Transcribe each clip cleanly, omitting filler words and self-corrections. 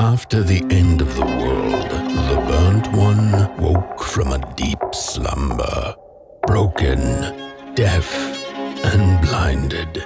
After the end of the world, the Burnt One woke from a deep slumber, broken, deaf, and blinded.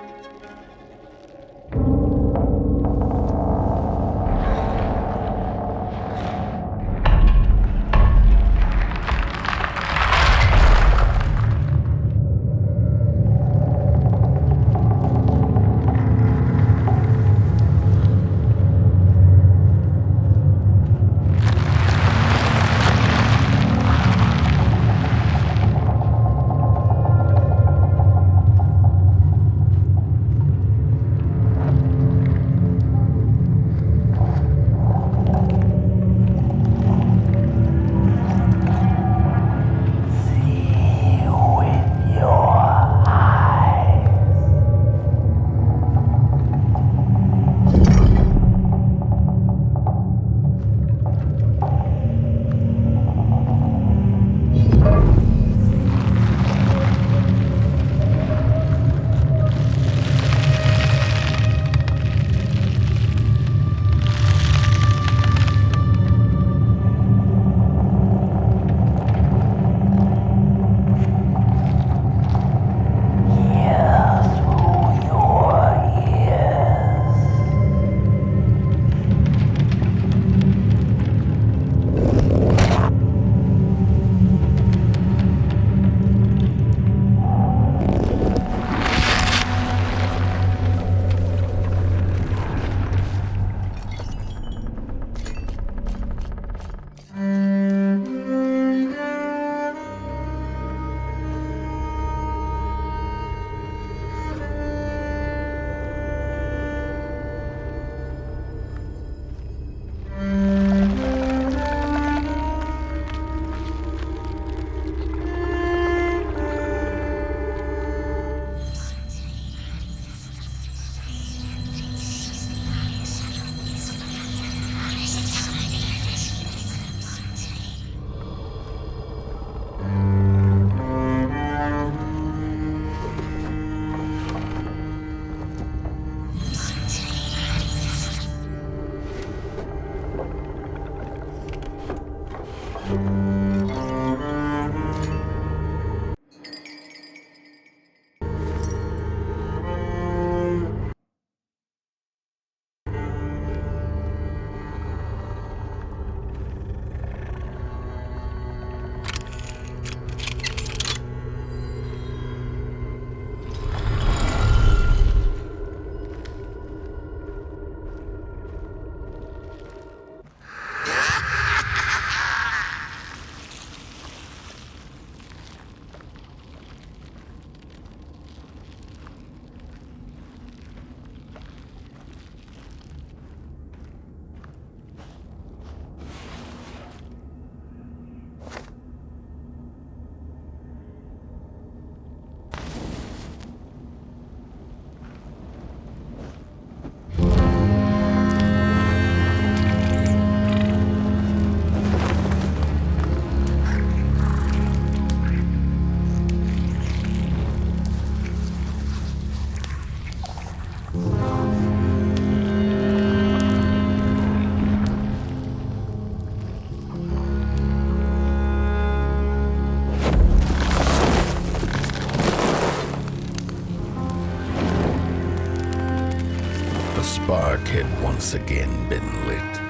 The spark had once again been lit.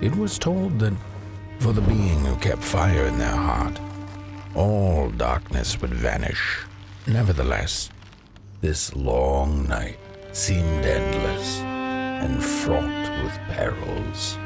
It was told that for the being who kept fire in their heart, all darkness would vanish. Nevertheless, this long night seemed endless and fraught with perils.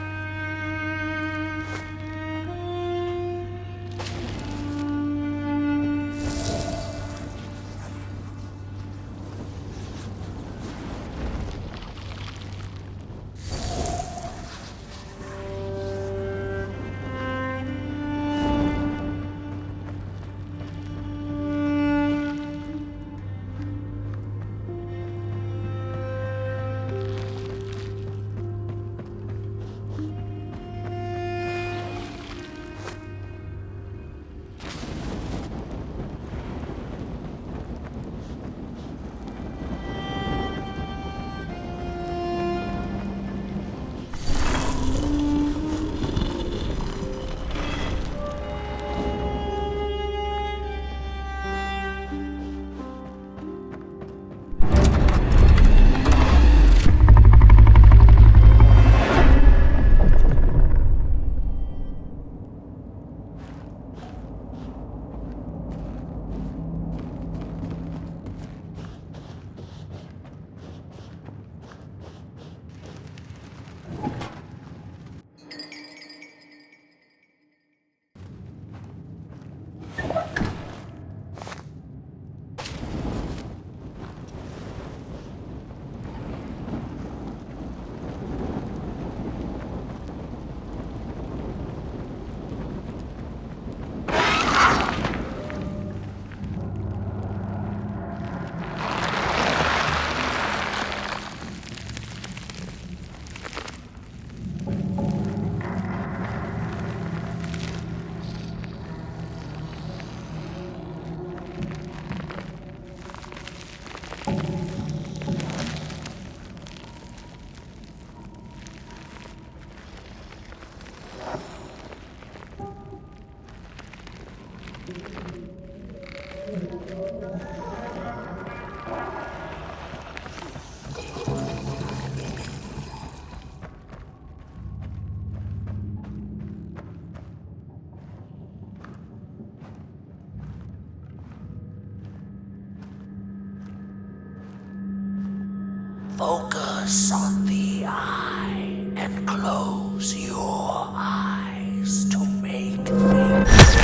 Focus on the eye and close your eyes to make things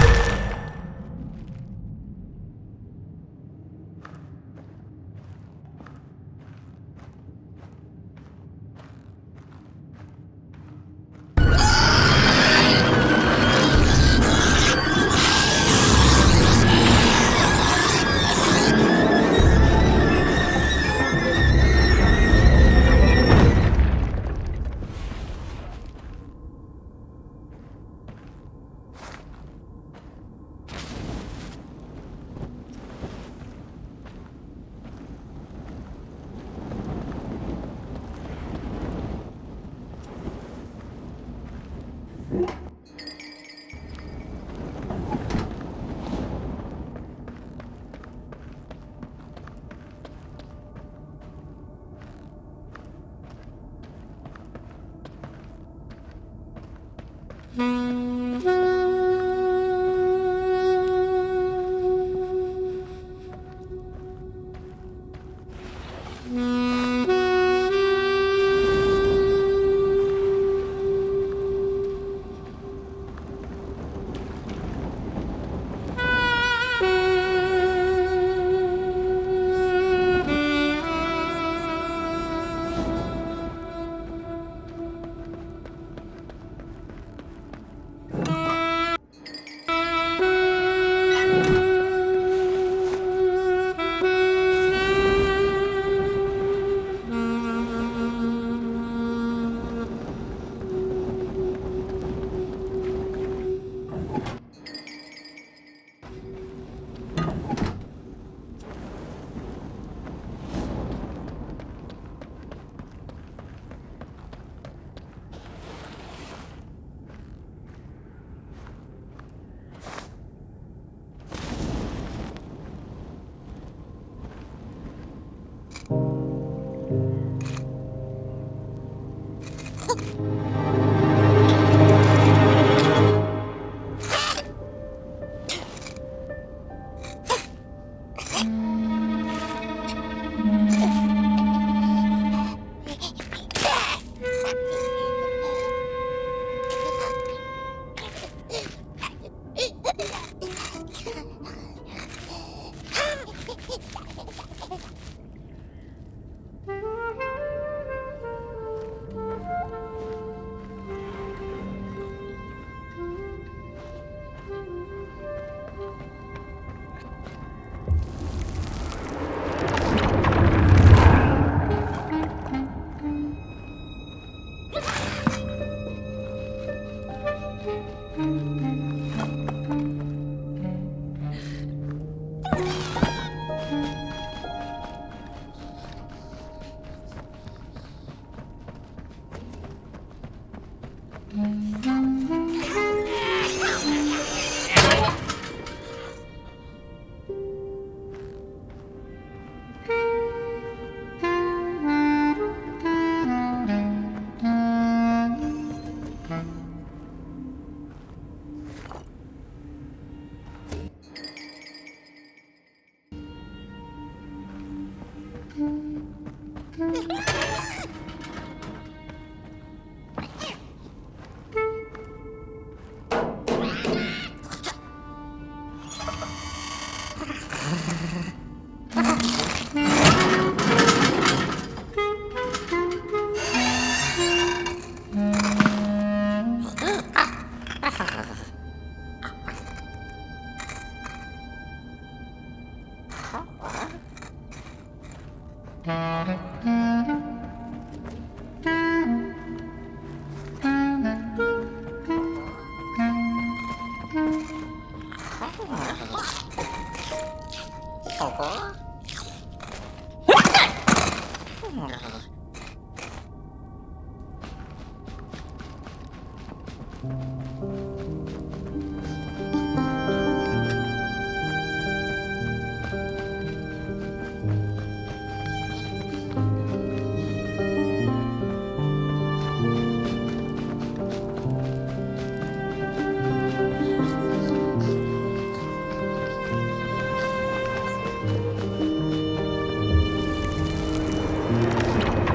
clear.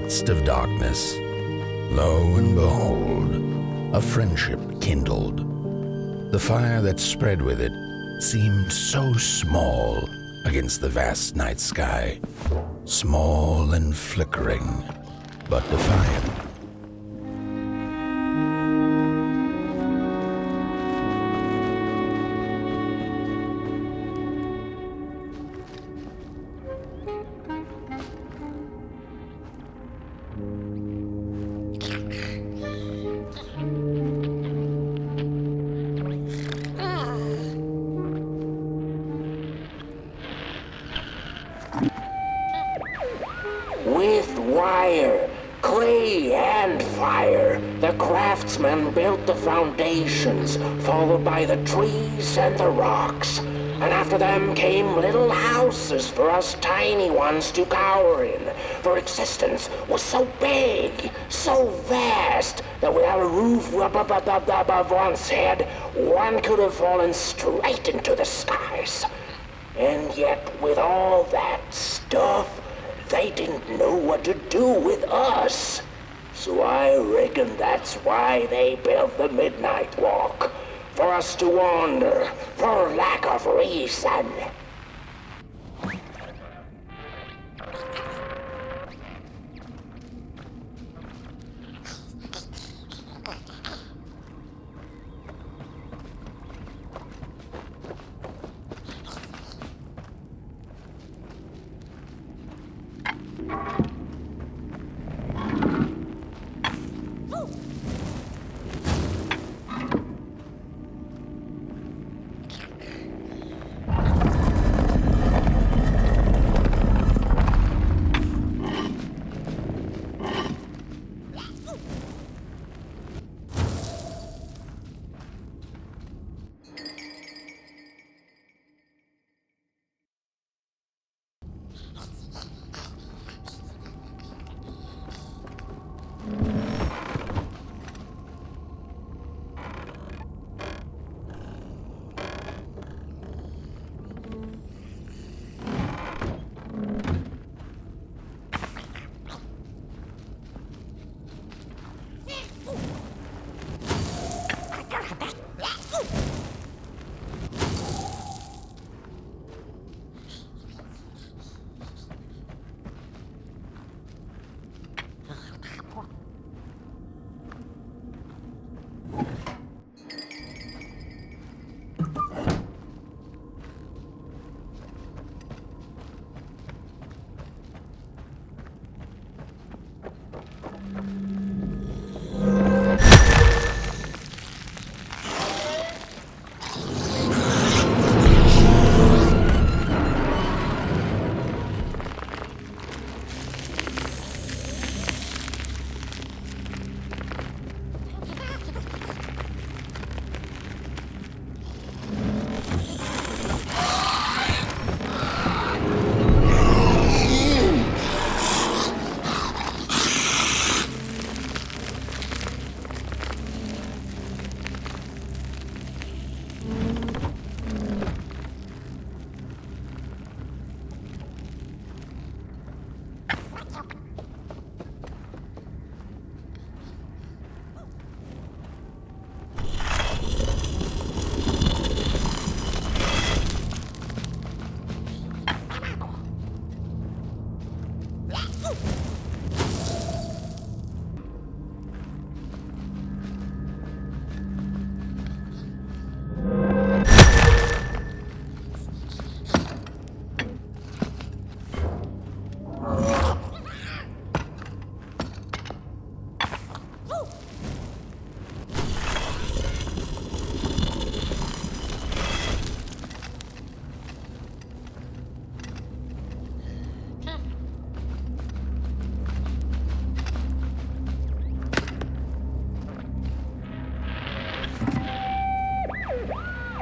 midst of darkness, lo and behold, a friendship kindled. The fire that spread with it seemed so small against the vast night sky, small and flickering, but defiant. With wire, clay, and fire, the craftsman built the foundations, followed by the trees and the rocks. And after them came little houses for us tiny ones to cower in. For existence was so big, so vast, that without a roof above one's head, one could have fallen straight into the skies. And yet, with all that stuff, they didn't know what to do with us. So I reckon that's why they built the Midnight Walk. For us to wander, for lack of reason.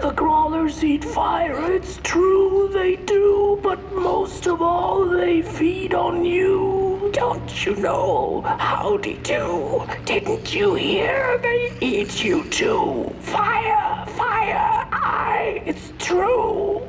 The crawlers eat fire, it's true they do, but most of all they feed on you. Don't you know? Howdy do. Didn't you hear? They eat you too. Fire, fire, aye, it's true.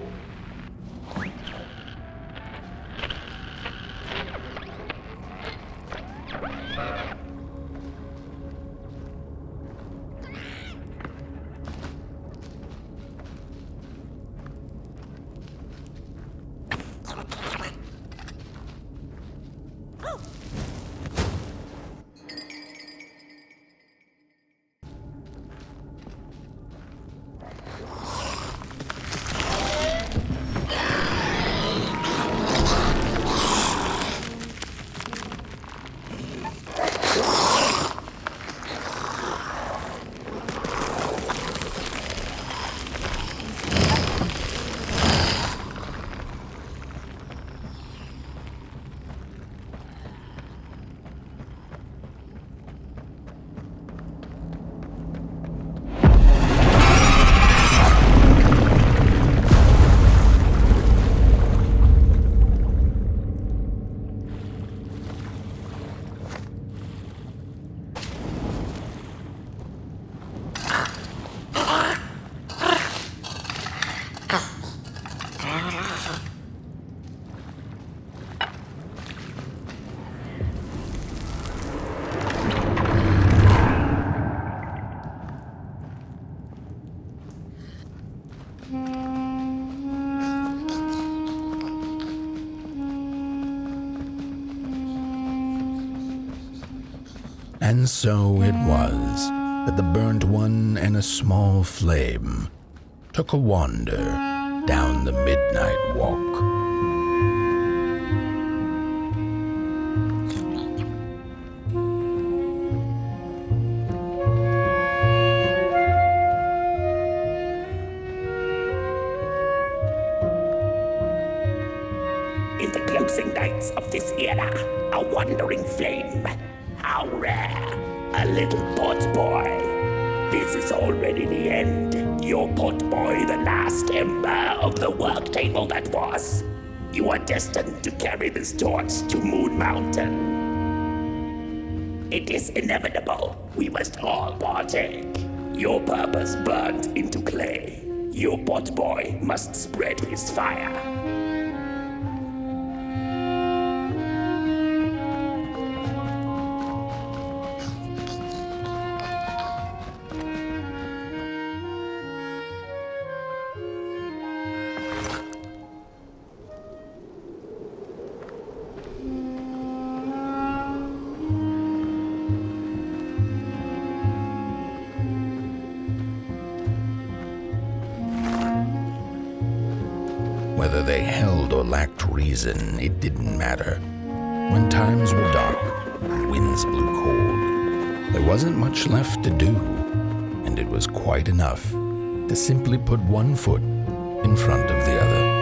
And so it was that the burnt one and a small flame took a wander down the midnight walk. In the closing nights of this era, a wandering flame. How rare, a little pot boy. This is already the end. Your pot boy, the last ember of the work table that was. You are destined to carry this torch to Moon Mountain. It is inevitable. We must all partake. Your purpose burnt into clay. Your pot boy must spread his fire. Whether they held or lacked reason, it didn't matter. When times were dark and winds blew cold, there wasn't much left to do, and it was quite enough to simply put one foot in front of the other.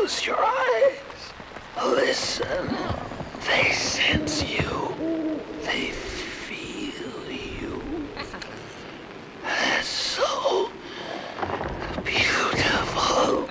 Close your eyes. Listen. They sense you. They feel you. That's so beautiful.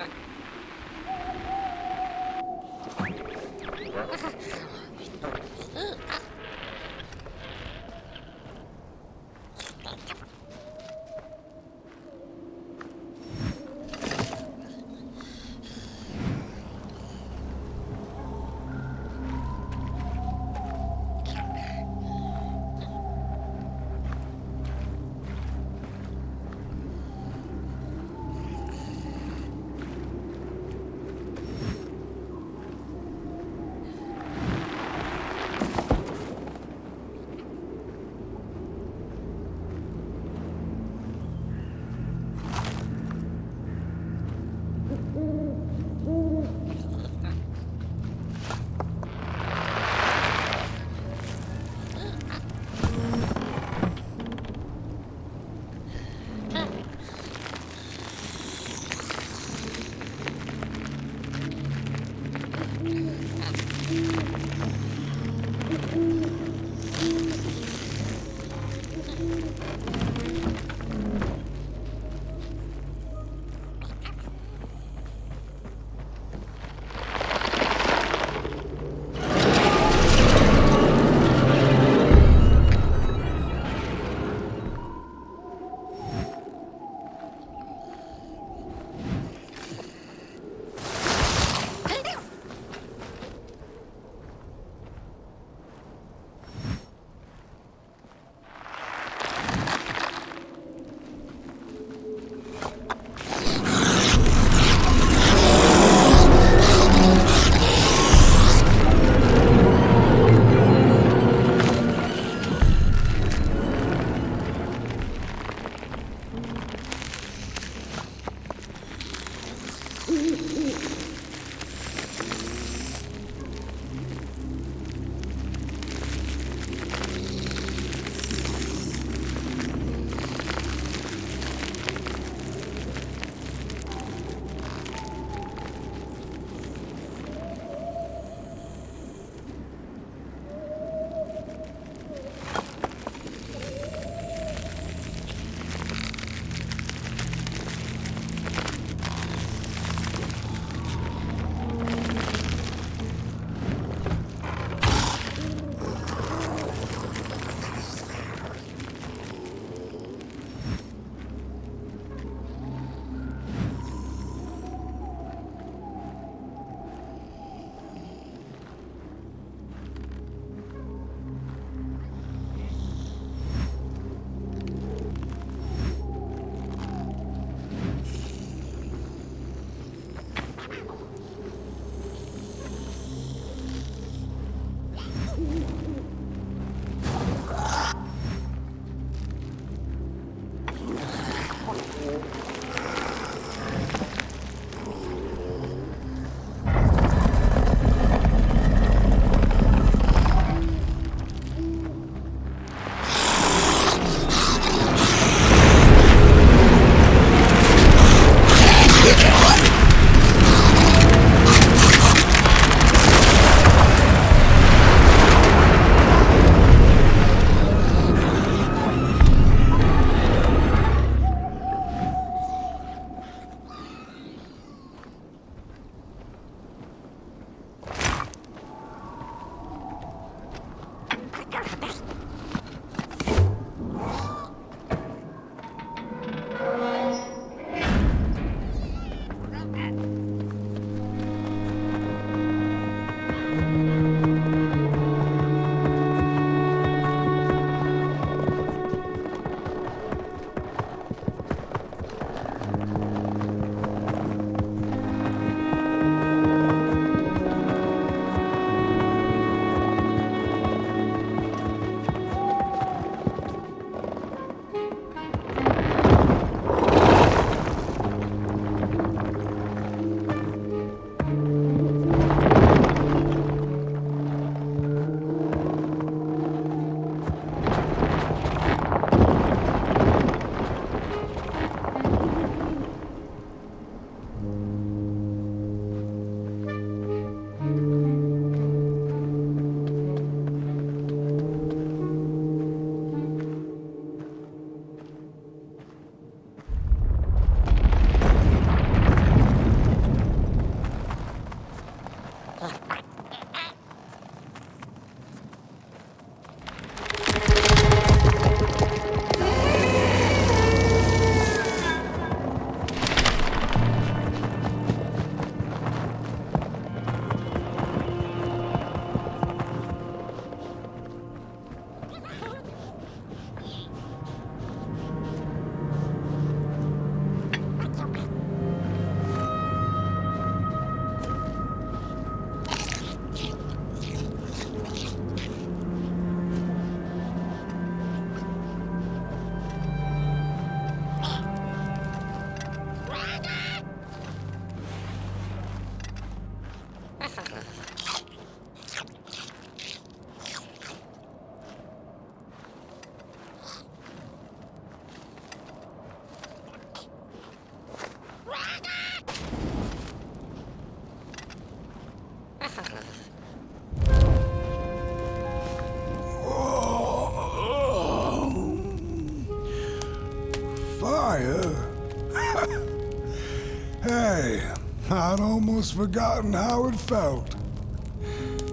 Hey, I'd almost forgotten how it felt.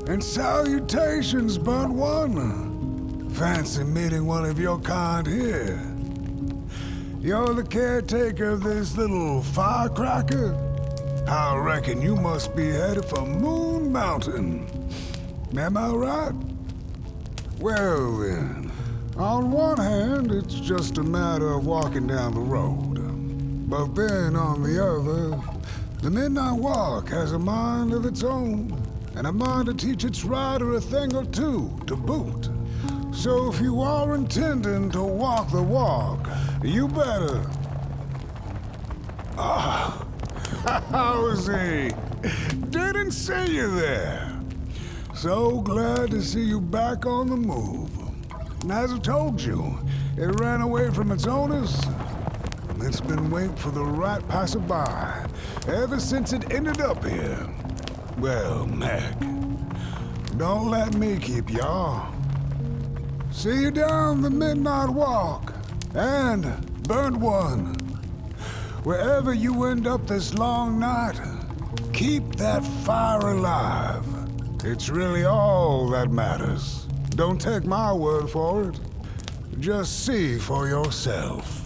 And salutations, burnt one. Fancy meeting one of your kind here. You're the caretaker of this little firecracker? I reckon you must be headed for Moon Mountain. Am I right? Well then, on one hand, it's just a matter of walking down the road. But then on the other, the Midnight Walk has a mind of its own, and a mind to teach its rider a thing or two to boot. So if you are intending to walk the walk, you better... Ah, how is he? Didn't see you there. So glad to see you back on the move. And as I told you, it ran away from its owners. It's been waiting for the right passerby ever since it ended up here. Well, Mac, don't let me keep y'all. See you down the Midnight Walk, and Burnt One. Wherever you end up this long night, keep that fire alive. It's really all that matters. Don't take my word for it. Just see for yourself.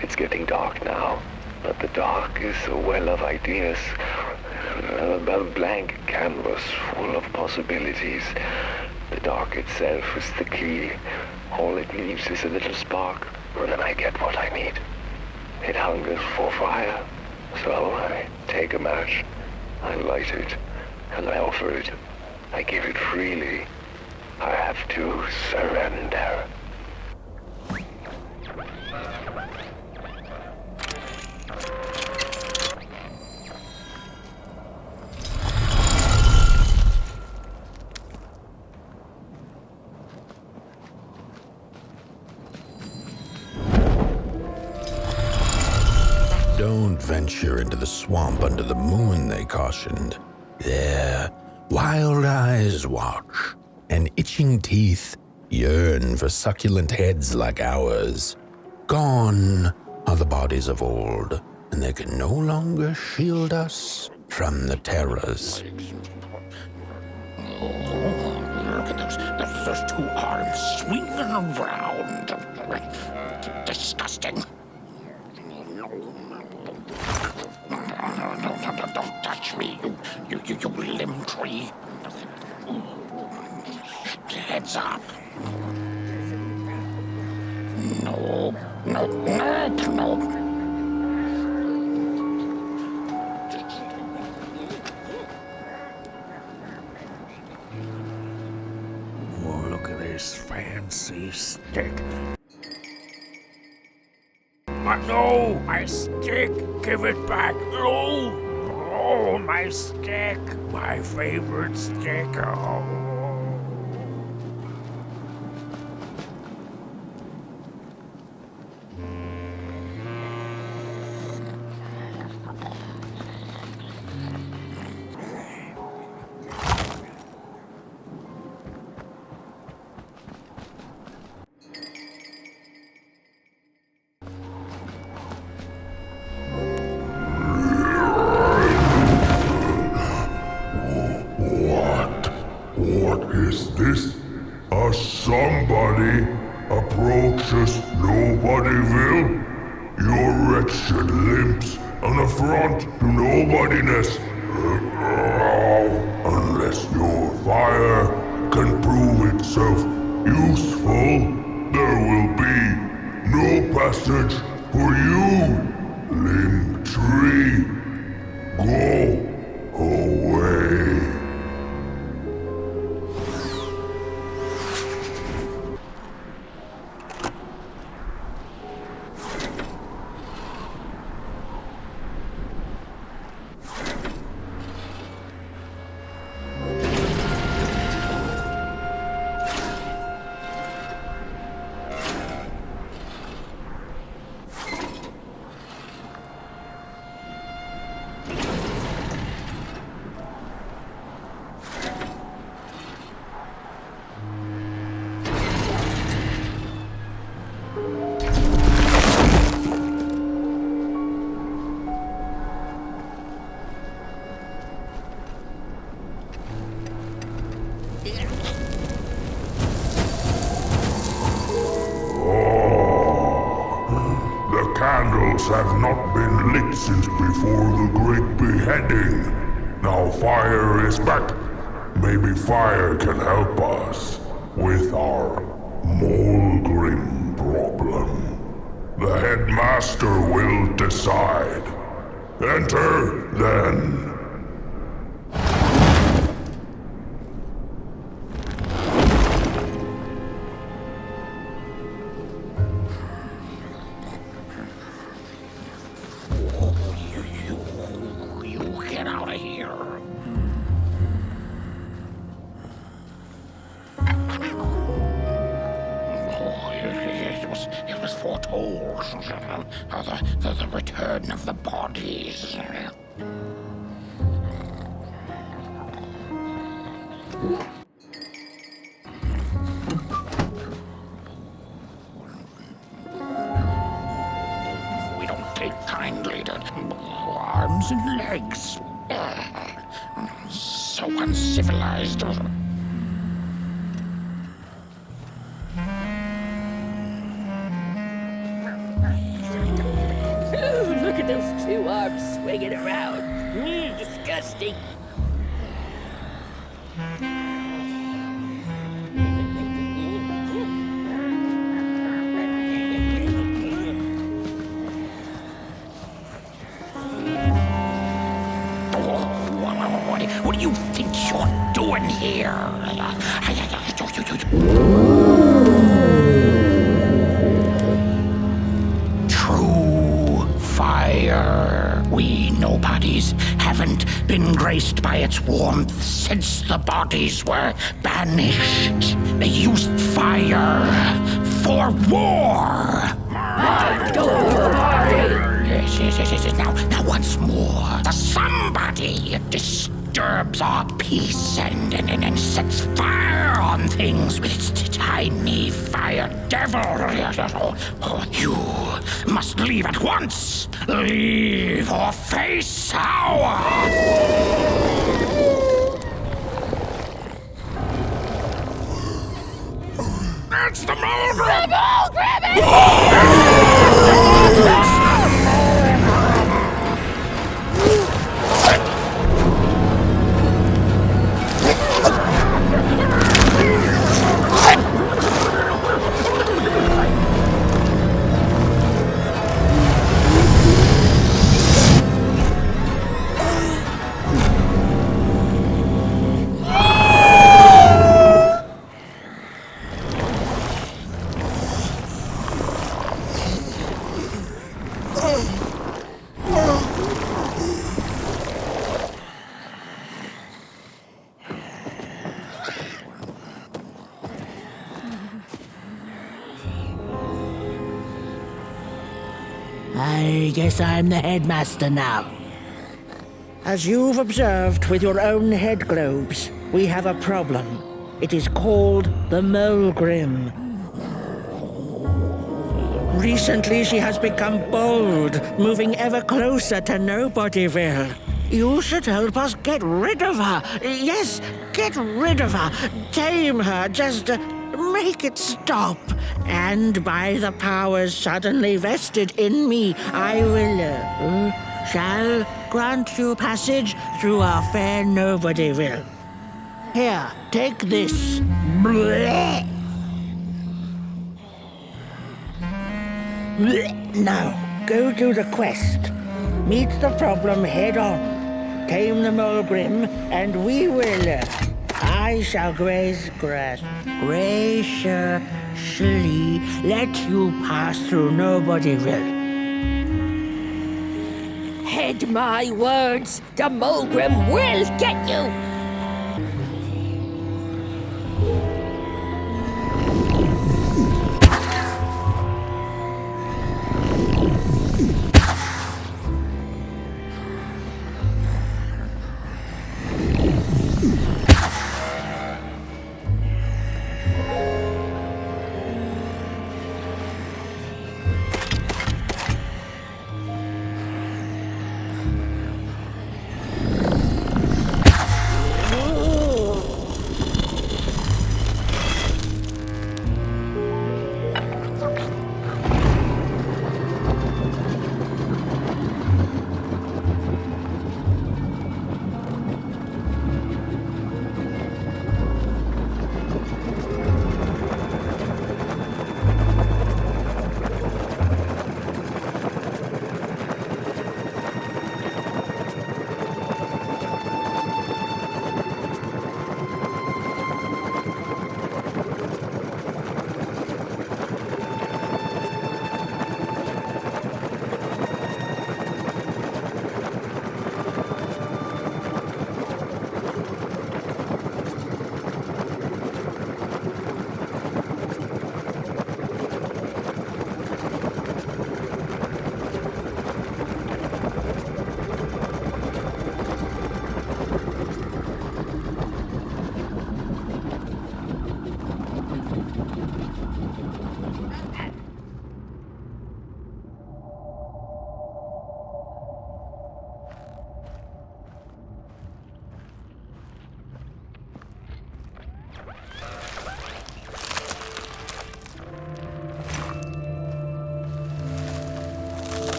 It's getting dark now, but the dark is a well of ideas, a blank canvas full of possibilities. The dark itself is the key. All it needs is a little spark, and then I get what I need. It hungers for fire, so I take a match, I light it, and I offer it. I give it freely. I have to surrender. Don't venture into the swamp under the moon, they cautioned. There, wild eyes watch, and itching teeth yearn for succulent heads like ours. Gone are the bodies of old, and they can no longer shield us from the terrors. Look at those two arms swinging around. Disgusting. Don't touch me, you limb tree. Heads up. No. this fancy stick. No, my stick! Give it back! No! Oh, my stick! My favorite stick! Oh. What is this? A somebody approaches Nobodyville? Your wretched limps, an affront to nobodiness. Unless your fire can prove itself useful, there will be no passage for you, limb tree. Go away. Candles have not been lit since before the great beheading. Now fire is back. Maybe fire can help us with our Molgrim problem. The headmaster will decide. Enter, then. Get out of here. It was foretold. The return of the bodies. We don't take kindly to arms and legs. So uncivilized. Look at those two arms swinging around. Disgusting. What do you think you're doing here? True fire. We nobodies haven't been graced by its warmth since the bodies were banished. They used fire for war. Yes. Now once more, the somebody disturbs our peace and sets fire on things with its tiny fire devil. You must leave at once. Leave or face our... It's the Molgrim! Grab it! I guess I'm the headmaster now. As you've observed with your own head globes, we have a problem. It is called the Molgrim. Recently, she has become bold, moving ever closer to Nobodyville. You should help us get rid of her. Yes, get rid of her. Tame her, just make it stop. And by the powers suddenly vested in me, I will, shall grant you passage through our fair Nobodyville. Here, take this. Blech. Now, go do the quest. Meet the problem head on. Tame the Molgrim, and we will. I shall graciously let you pass through Nobodyville. Heed my words, the Molgrim will get you!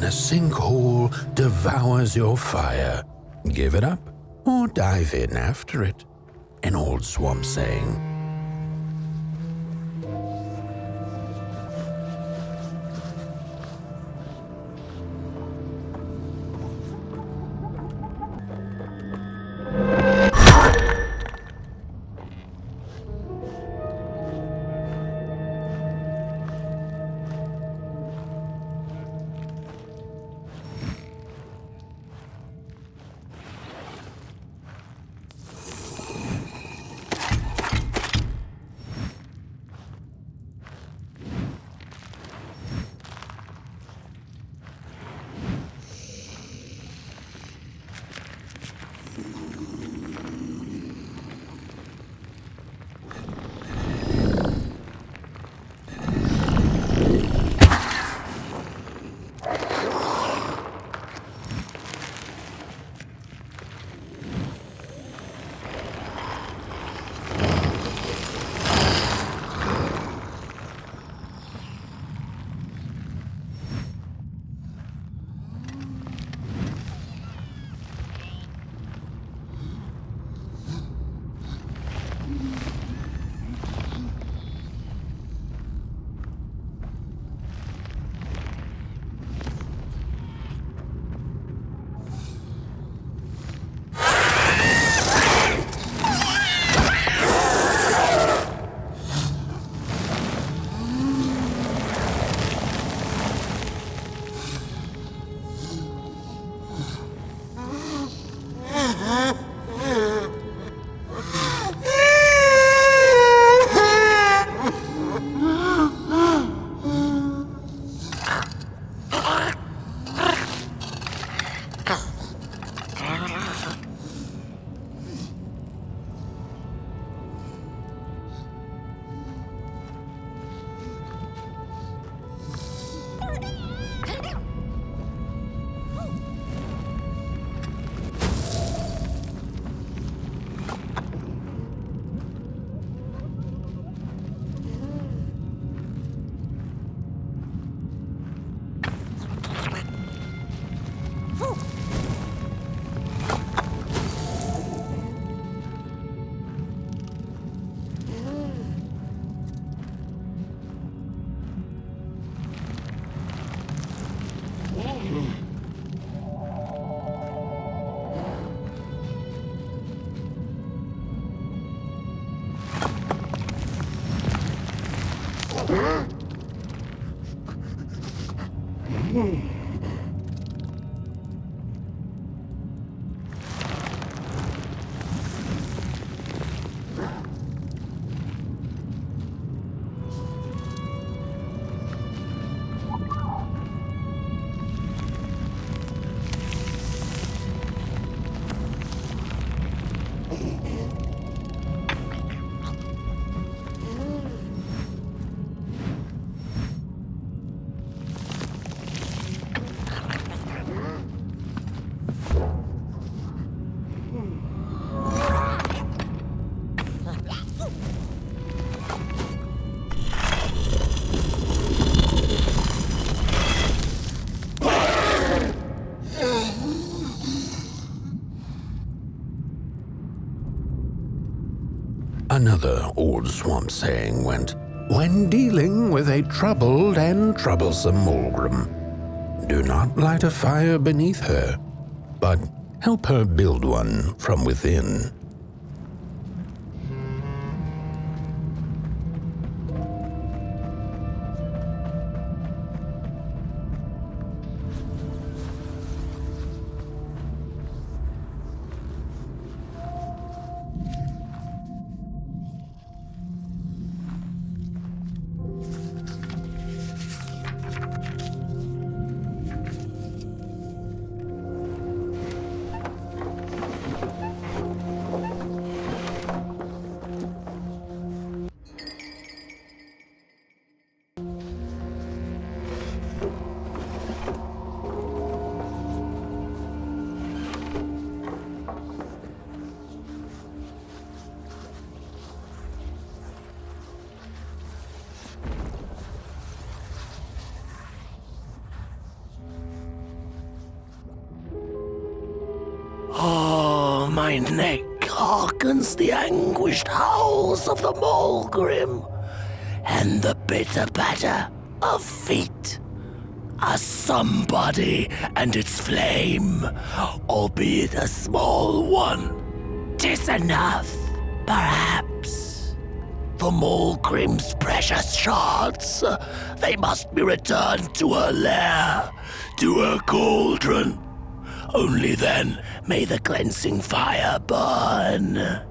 when a sinkhole devours your fire. Give it up or dive in after it. An old swamp saying. Another old swamp saying went, when dealing with a troubled and troublesome Molgrim, do not light a fire beneath her, but help her build one from within. My neck hearkens the anguished howls of the Molgrim, and the bitter patter of feet. A somebody and its flame, albeit a small one. 'Tis enough, perhaps. The Molgrim's precious shards, they must be returned to her lair, to her cauldron. Only then may the cleansing fire burn.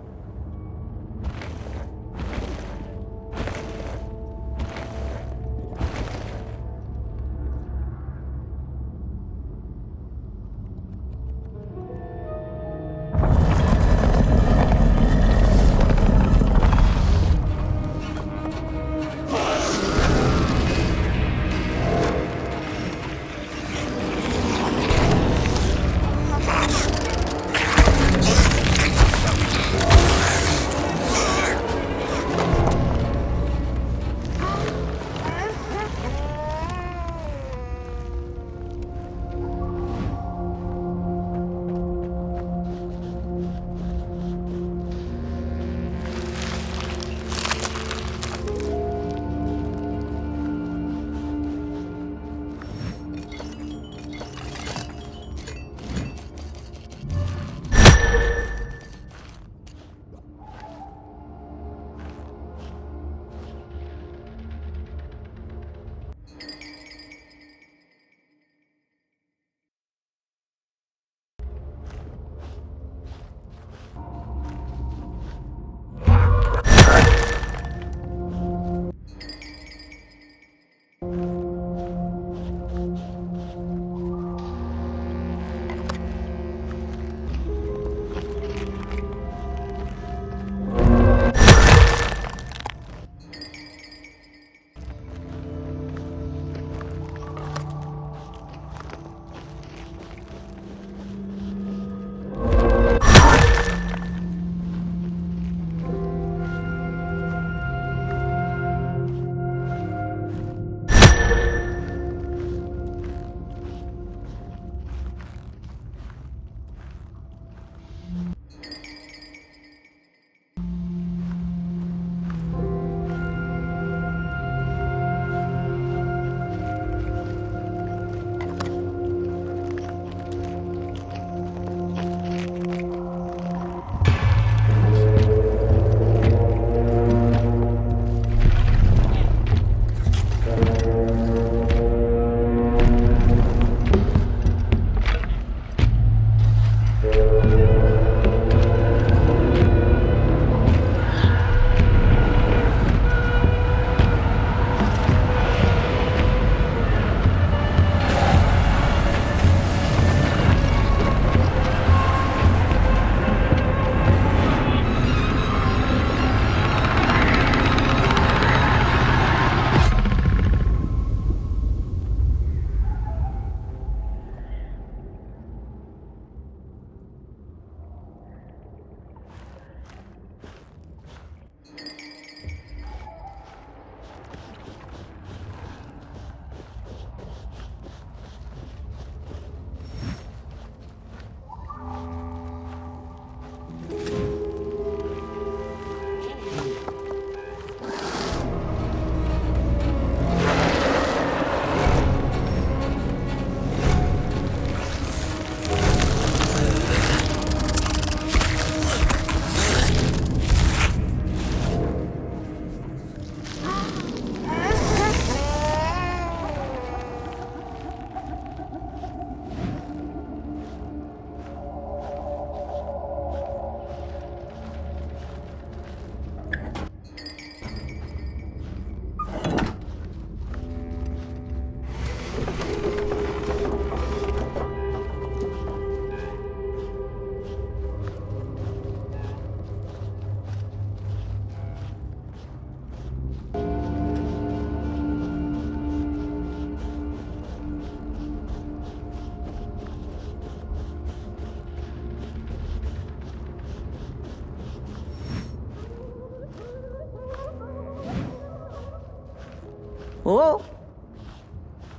Oh!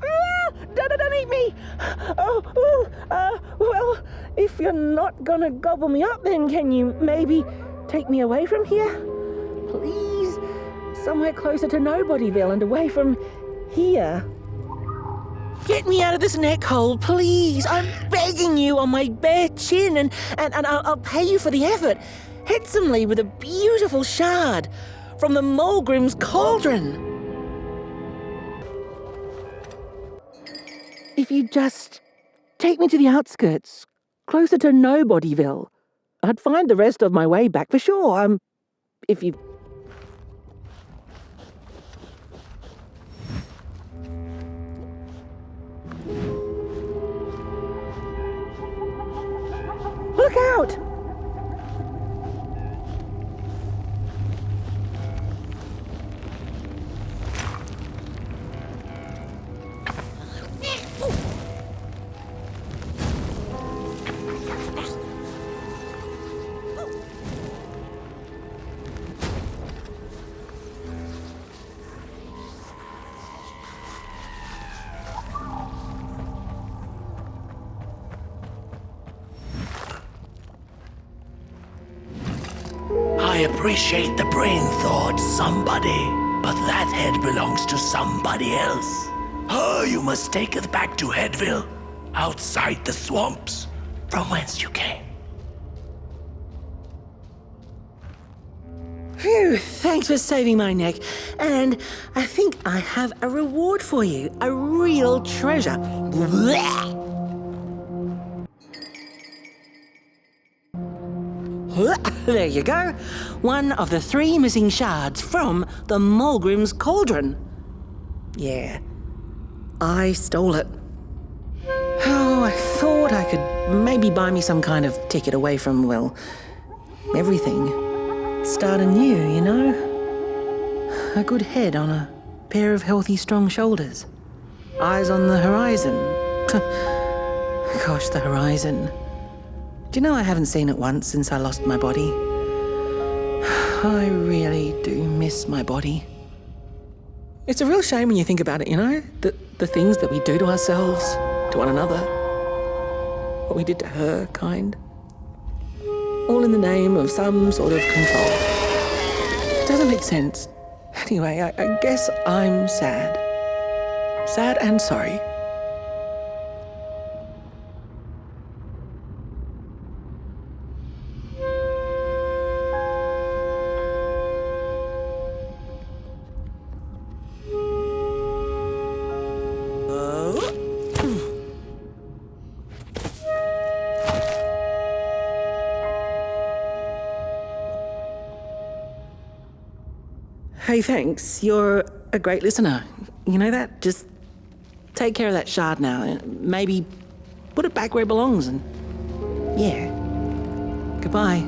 Ah! Don't eat me! Oh, well, If you're not gonna gobble me up, then can you maybe take me away from here? Please? Somewhere closer to Nobodyville and away from here. Get me out of this neck hole, please. I'm begging you on my bare chin, and I'll pay you for the effort. Handsomely with a beautiful shard from the Molgrim's cauldron. If you just take me to the outskirts, closer to Nobodyville, I'd find the rest of my way back for sure. If you... Look out! I appreciate the brain thought, somebody, but that head belongs to somebody else. Oh, you must take us back to Headville, outside the swamps, from whence you came. Phew, thanks for saving my neck. And I think I have a reward for you. A real treasure. Blech. There you go. One of the 3 missing shards from the Molgrim's cauldron. Yeah, I stole it. Oh, I thought I could maybe buy me some kind of ticket away from, well, everything. Start anew, you know? A good head on a pair of healthy, strong shoulders. Eyes on the horizon. Gosh, the horizon. Do you know I haven't seen it once since I lost my body? I really do miss my body. It's a real shame when you think about it, you know? The things that we do to ourselves, to one another. What we did to her, kind. All in the name of some sort of control. It doesn't make sense. Anyway, I guess I'm sad. Sad and sorry. Hey, thanks. You're a great listener. You know that? Just take care of that shard now. Maybe put it back where it belongs and... yeah. Goodbye.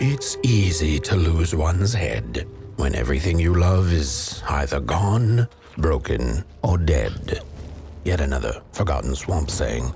It's easy to lose one's head when everything you love is either gone, broken, or dead. Yet another forgotten swamp saying.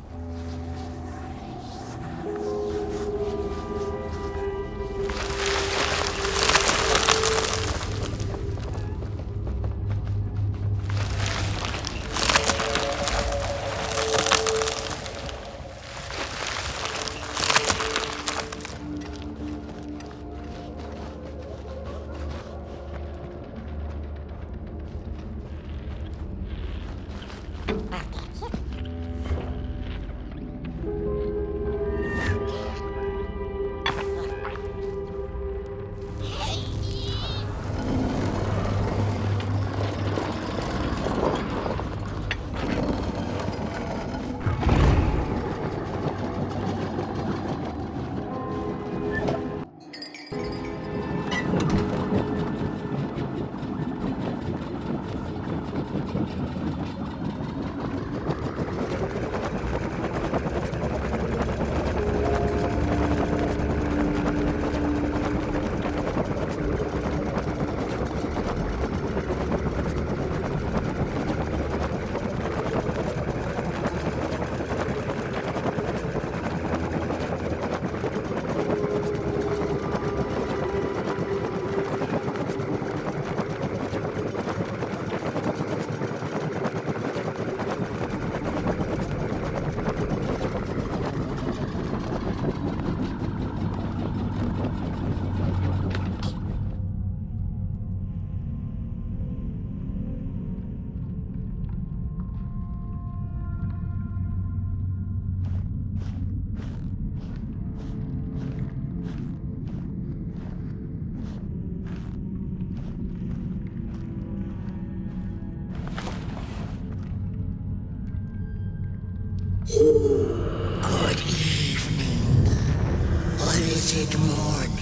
it morning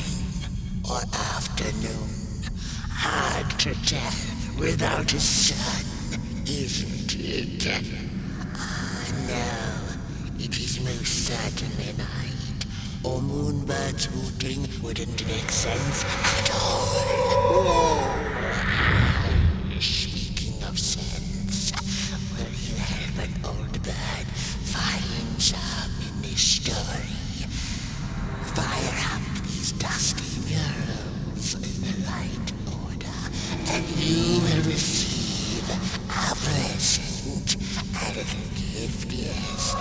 or afternoon? Hard to tell without a sun, isn't it? No, it is most certainly night, or moonbirds hooting wouldn't make sense at all. Speaking of sense, will you help an old bird find some in this story? Fire up these dusty murals in the right order, and you will receive a present, a little gift, yes.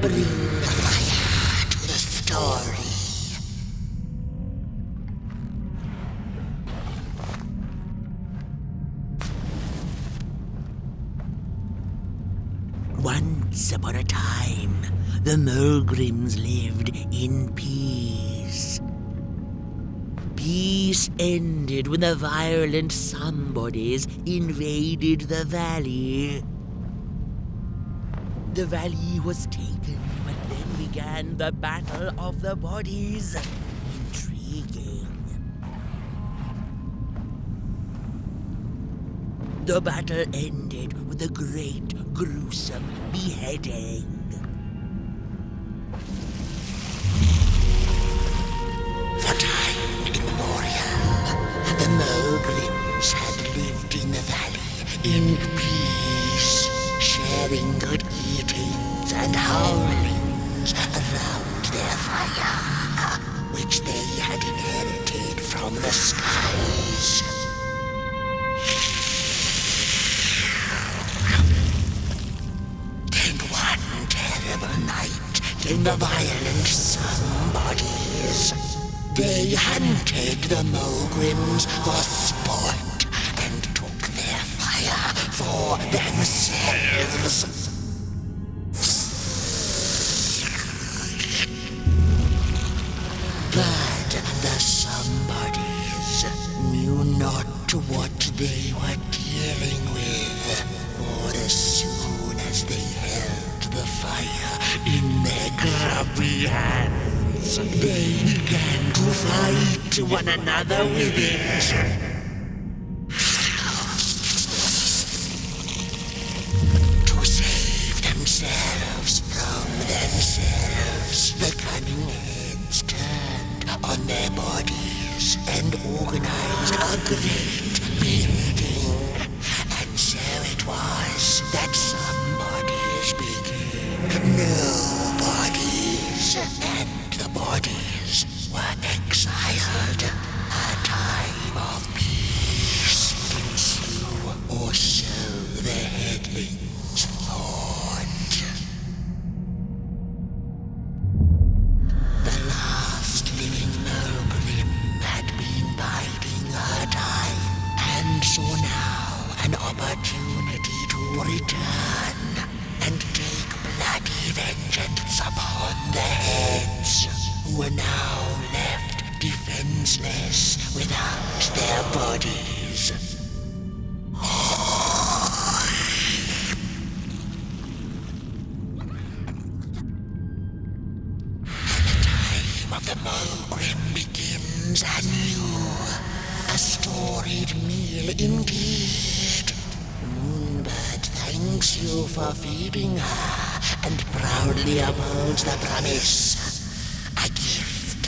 Bring the fire to the story. Once upon a time, the Molgrims lived in peace. Peace ended when the violent somebodies invaded the valley. The valley was taken, but then began the Battle of the Bodies. Intriguing. The battle ended with a great, gruesome beheading. For time immemorial, the Molgrims had lived in the valley in peace, sharing good eatings and howlings around their fire, which they had inherited from the skies. Then one terrible night came the violent somebodies. They hunted the Molgrims for sport and took their fire for themselves. But the somebodies knew not what they were dealing with, for as soon as they held the fire in their grubby hands, they began to fight one another with it. To save themselves from themselves, the cunning heads turned on their bodies and organized a great building. And so it was that somebodies became nobodies, and the bodies were exiled. A time of peace would ensue, or so the headlings thought. The last living Molgrim had been biding her time, and saw now an opportunity to return and take bloody vengeance upon the heads, who were now left defenseless without their bodies. The time of the Molgrim begins anew. A storied meal indeed. Moonbird thanks you for feeding her and proudly upholds the promise. A gift.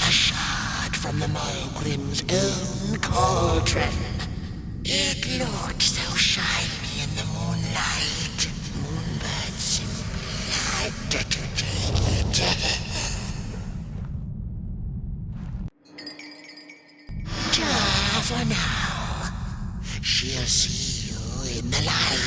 A shard from the Molgrim's own cauldron. It looked so shiny in the moonlight. Moonbird simply had to take it. For now, she'll see you in the light.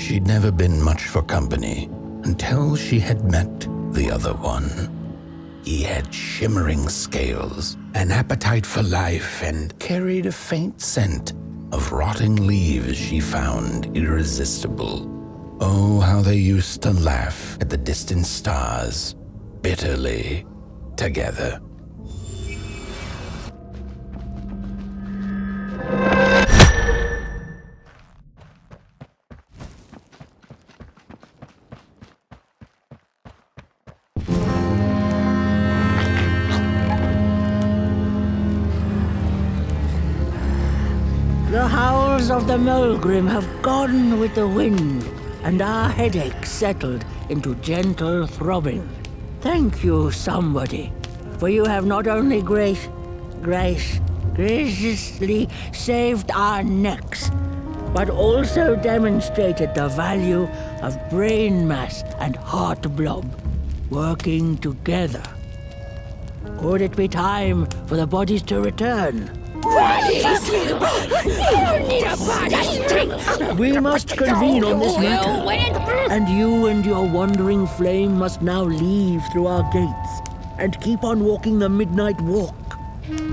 she'd never been much for company until she had met the other one. He had shimmering scales, an appetite for life, and carried a faint scent of rotting leaves she found irresistible. Oh, how they used to laugh at the distant stars, bitterly, together. The howls of the Molgrim have gone with the wind, and our headaches settled into gentle throbbing. Thank you, somebody, for you have not only graciously saved our necks, but also demonstrated the value of brain mass and heart blob working together. Could it be time for the bodies to return? We must convene on this matter, and you and your wandering flame must now leave through our gates and keep on walking the midnight walk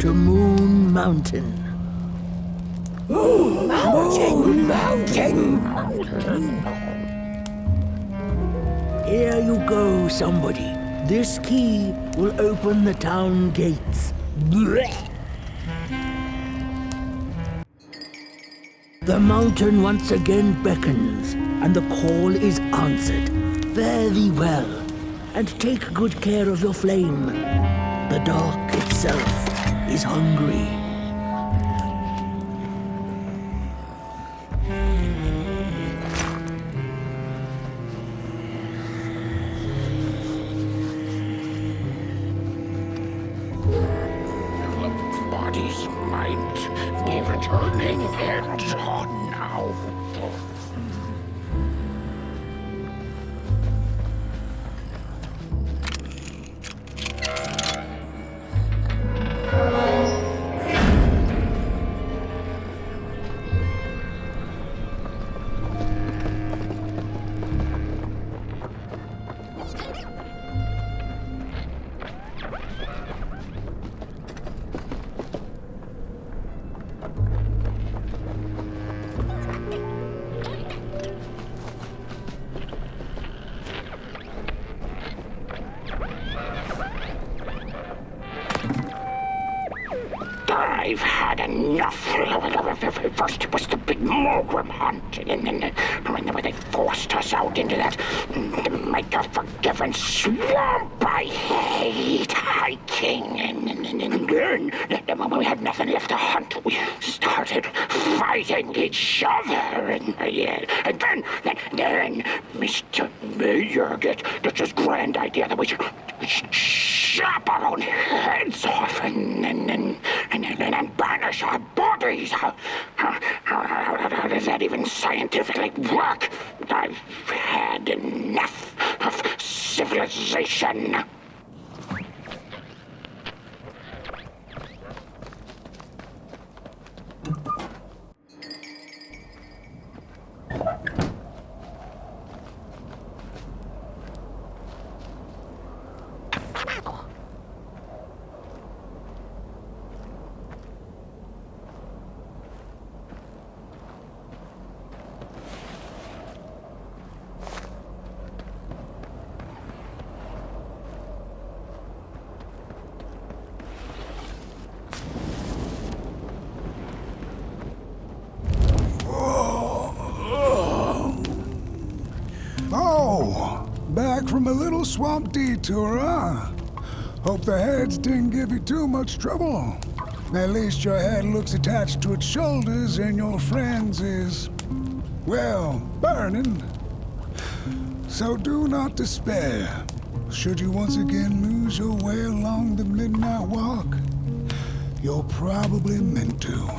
to Moon Mountain. Moon Mountain! Here you go, somebody. This key will open the town gates. The mountain once again beckons, and the call is answered. Fare thee well, and take good care of your flame. The dark itself is hungry. Bodies might be returning here now. I've had enough. First it was the big Molgrim hunt, and then when they forced us out into that make-a-forgiven swamp. I hate hiking. And then when we had nothing left to hunt, we started fighting each other. And then Mr. Mayor gets this grand idea that we should chop our own heads off and banish our bodies. How does that even scientifically work? I've had enough of civilization. Back from a little swamp detour, huh? Hope the heads didn't give you too much trouble. At least your head looks attached to its shoulders and your friend's is, well, burning. So do not despair. Should you once again lose your way along the midnight walk, you're probably meant to.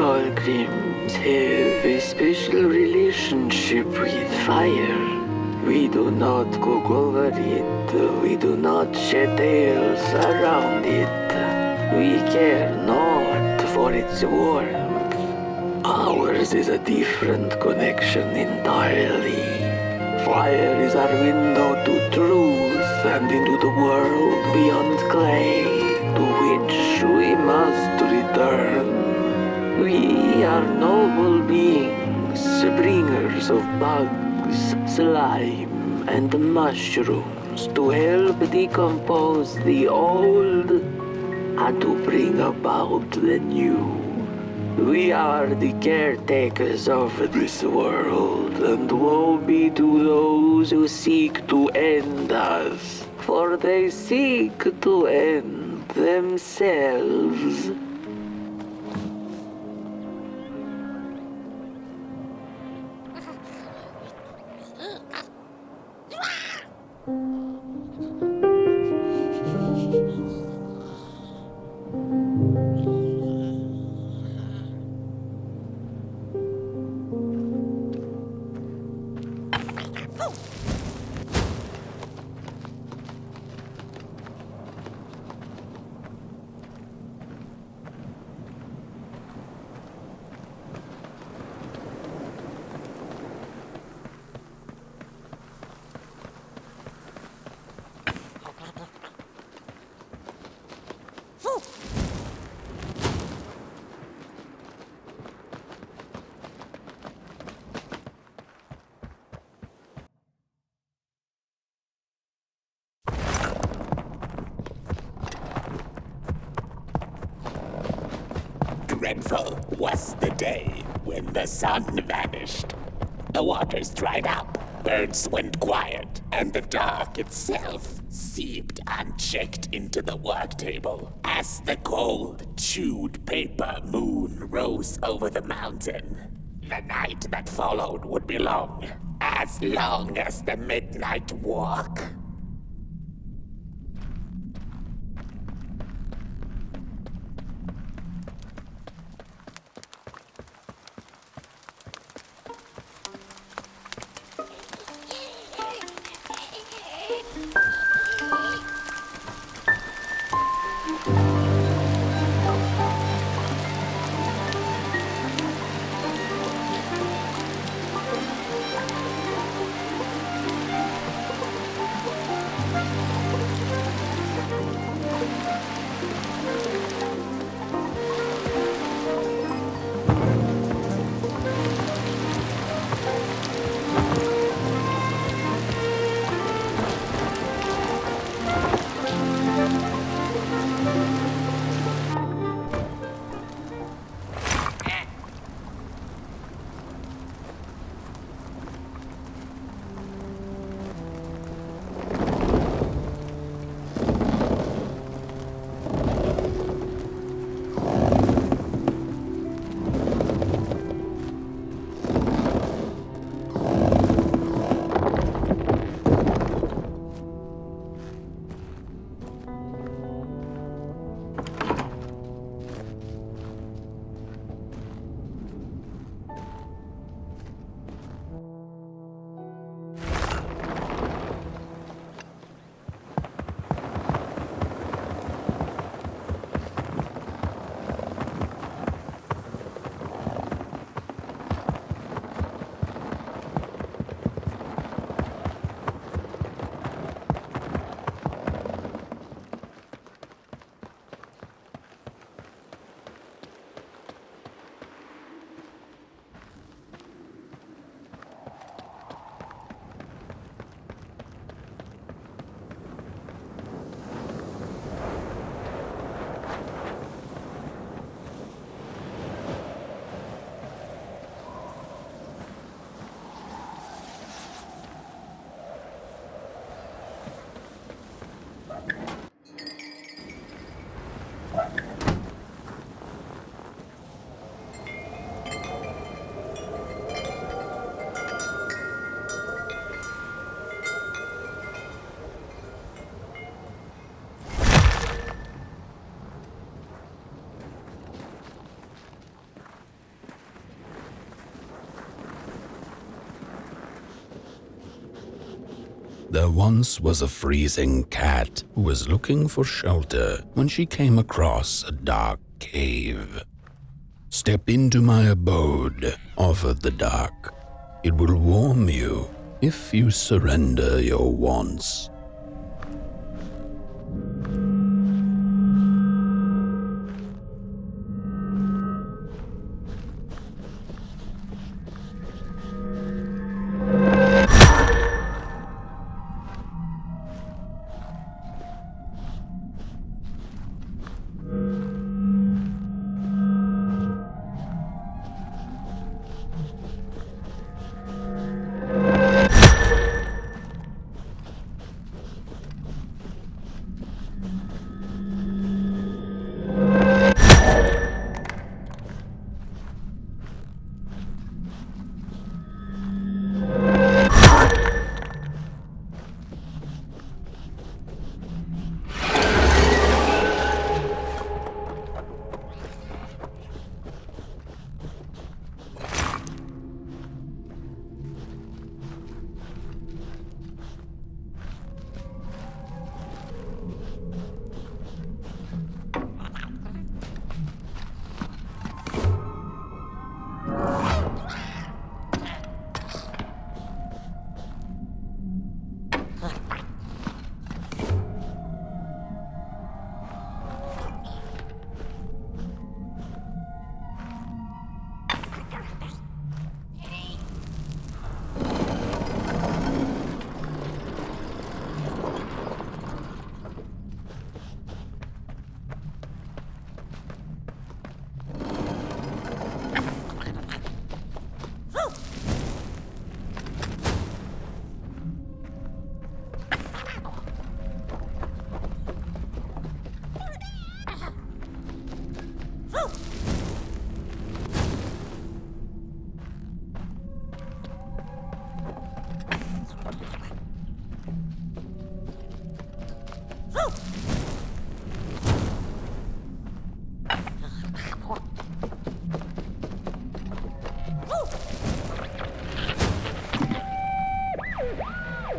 Molgrims have a special relationship with fire. We do not cook over it. We do not shed tales around it. We care not for its warmth. Ours is a different connection entirely. Fire is our window to truth and into the world beyond clay, to which we must return. We are noble beings, bringers of bugs, slime, and mushrooms to help decompose the old and to bring about the new. We are the caretakers of this world, and woe be to those who seek to end us, for they seek to end themselves. Dreadful was the day when the sun vanished. The waters dried up, birds went quiet, and the dark itself seeped unchecked into the work table as the cold, chewed paper moon rose over the mountain. The night that followed would be long as the midnight walk. There once was a freezing cat who was looking for shelter when she came across a dark cave. "Step into my abode," offered the dark. "It will warm you if you surrender your wants."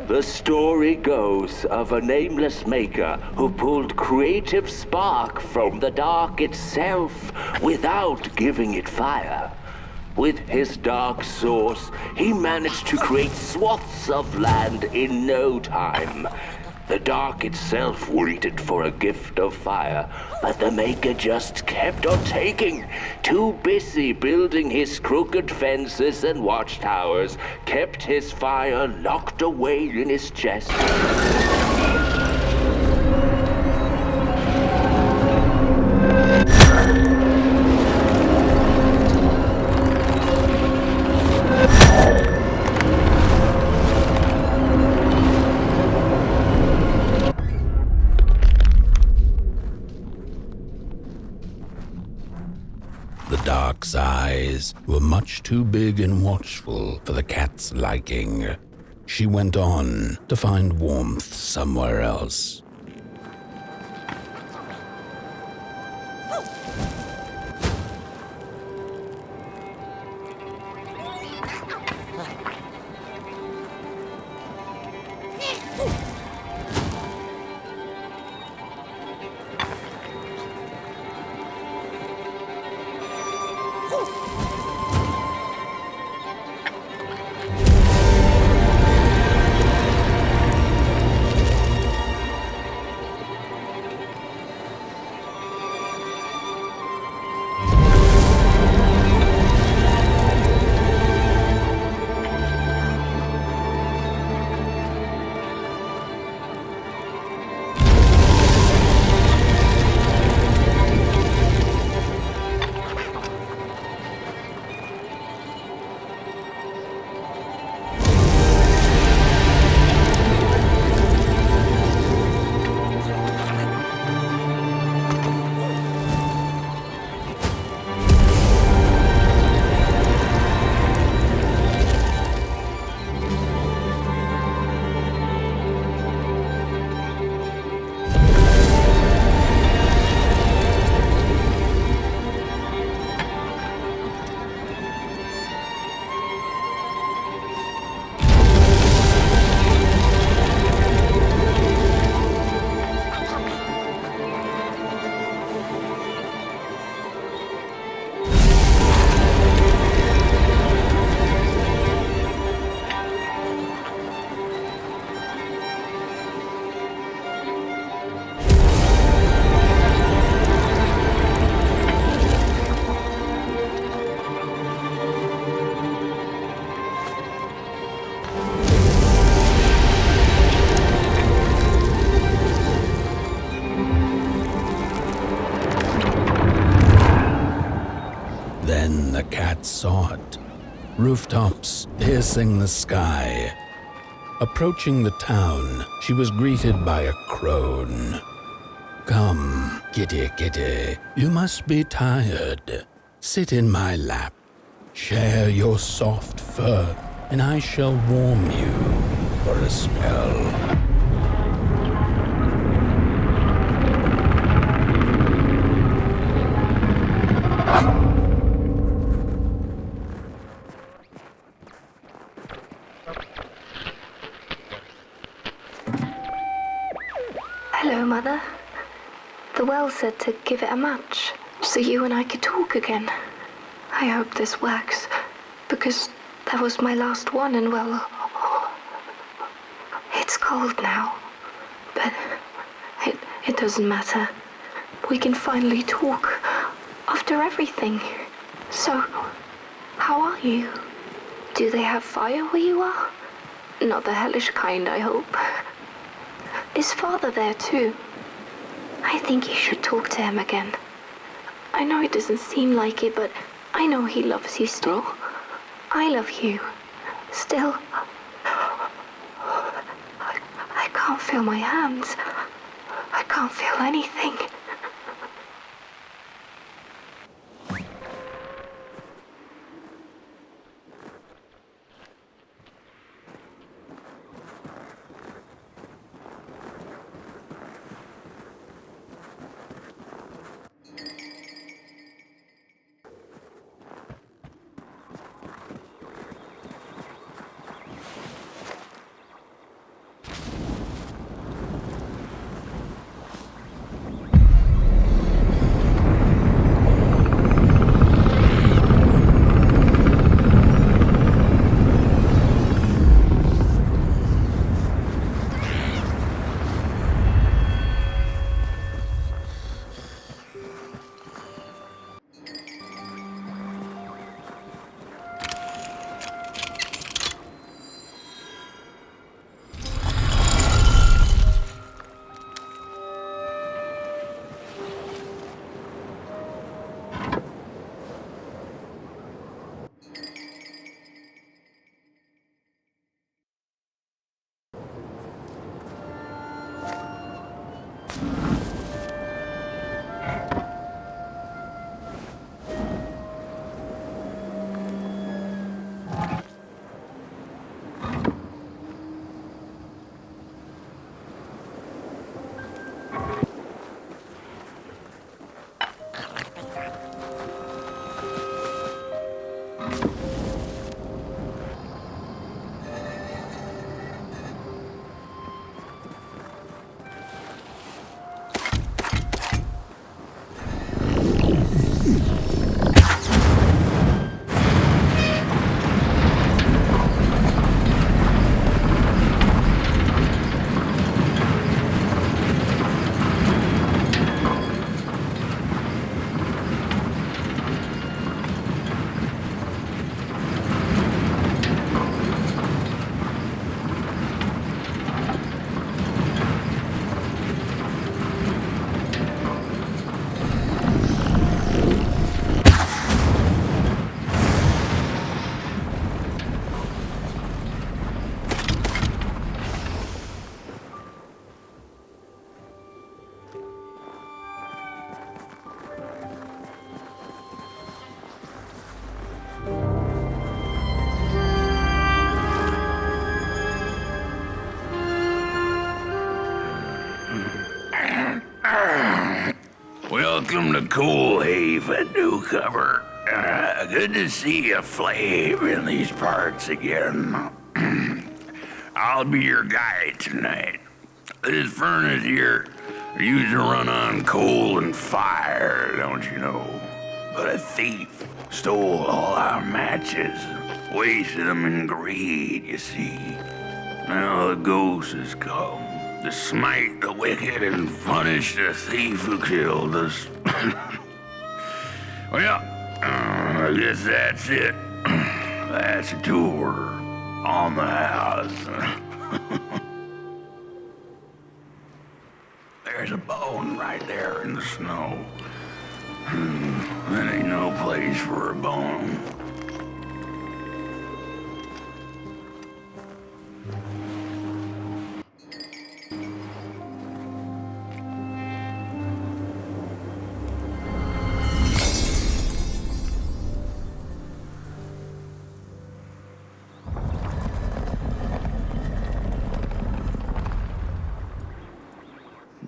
The story goes of a nameless maker who pulled creative spark from the dark itself without giving it fire. With his dark source, he managed to create swaths of land in no time. The dark itself waited for a gift of fire, but the maker just kept on taking. Too busy building his crooked fences and watchtowers, kept his fire locked away in his chest. The dark's eyes were much too big and watchful for the cat's liking. She went on to find warmth somewhere else. Then the cat saw it. Rooftops piercing the sky. Approaching the town, she was greeted by a crone. Come, kitty, kitty, you must be tired. Sit in my lap. Share your soft fur, and I shall warm you for a spell. Hello, Mother. The well said to give it a match, so you and I could talk again. I hope this works, because that was my last one, and well, it's cold now. But it doesn't matter. We can finally talk after everything. So, how are you? Do they have fire where you are? Not the hellish kind, I hope. Is Father there too? I think you should talk to him again. I know it doesn't seem like it, but I know he loves you still. I love you. Still. I can't feel my hands. I can't feel anything. Welcome to Cool Haven, newcomer. Good to see a flame in these parts again. I'll be your guide tonight. This furnace here used to run on coal and fire, don't you know? But a thief stole all our matches, wasted them in greed, you see. Now the ghost has come to smite the wicked and punish the thief who killed us. Well, I guess that's it. That's a tour on the house. There's a bone right there in the snow. That ain't no place for a bone.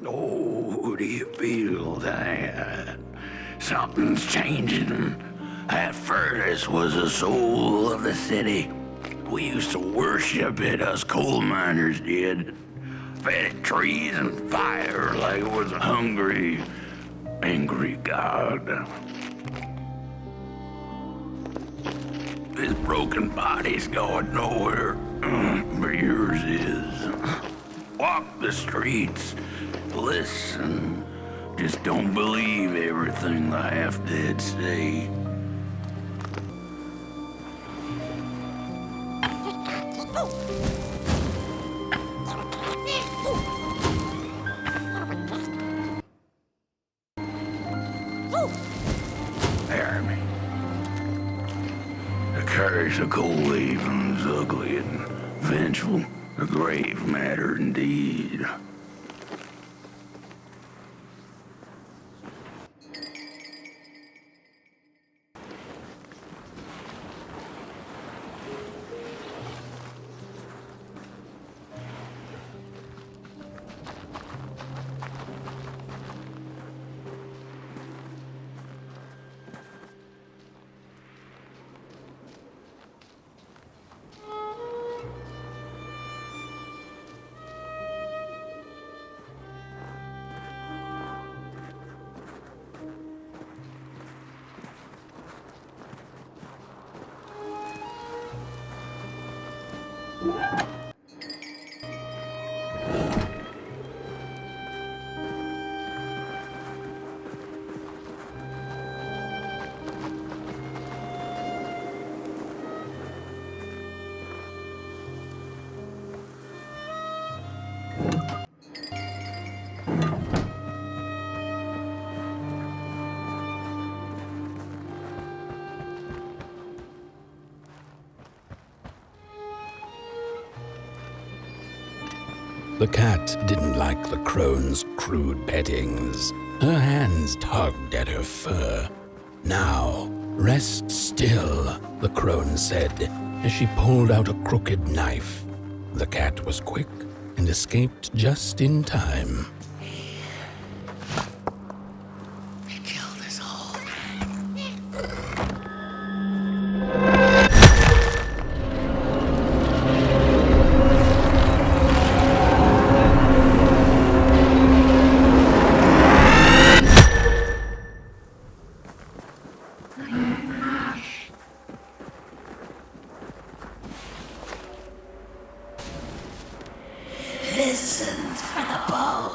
Oh, do you feel that? Something's changing. That furnace was the soul of the city. We used to worship it, us coal miners did. Fed it trees and fire like it was a hungry, angry god. This broken body's going nowhere, but yours is. Walk the streets, listen. Just don't believe everything the half-dead say. Jeremy. The curse of cold leaving is ugly and vengeful. A grave matter indeed. The cat didn't like the crone's crude pettings. Her hands tugged at her fur. "Now, rest still," the crone said, as she pulled out a crooked knife. The cat was quick and escaped just in time. Listen for the bone.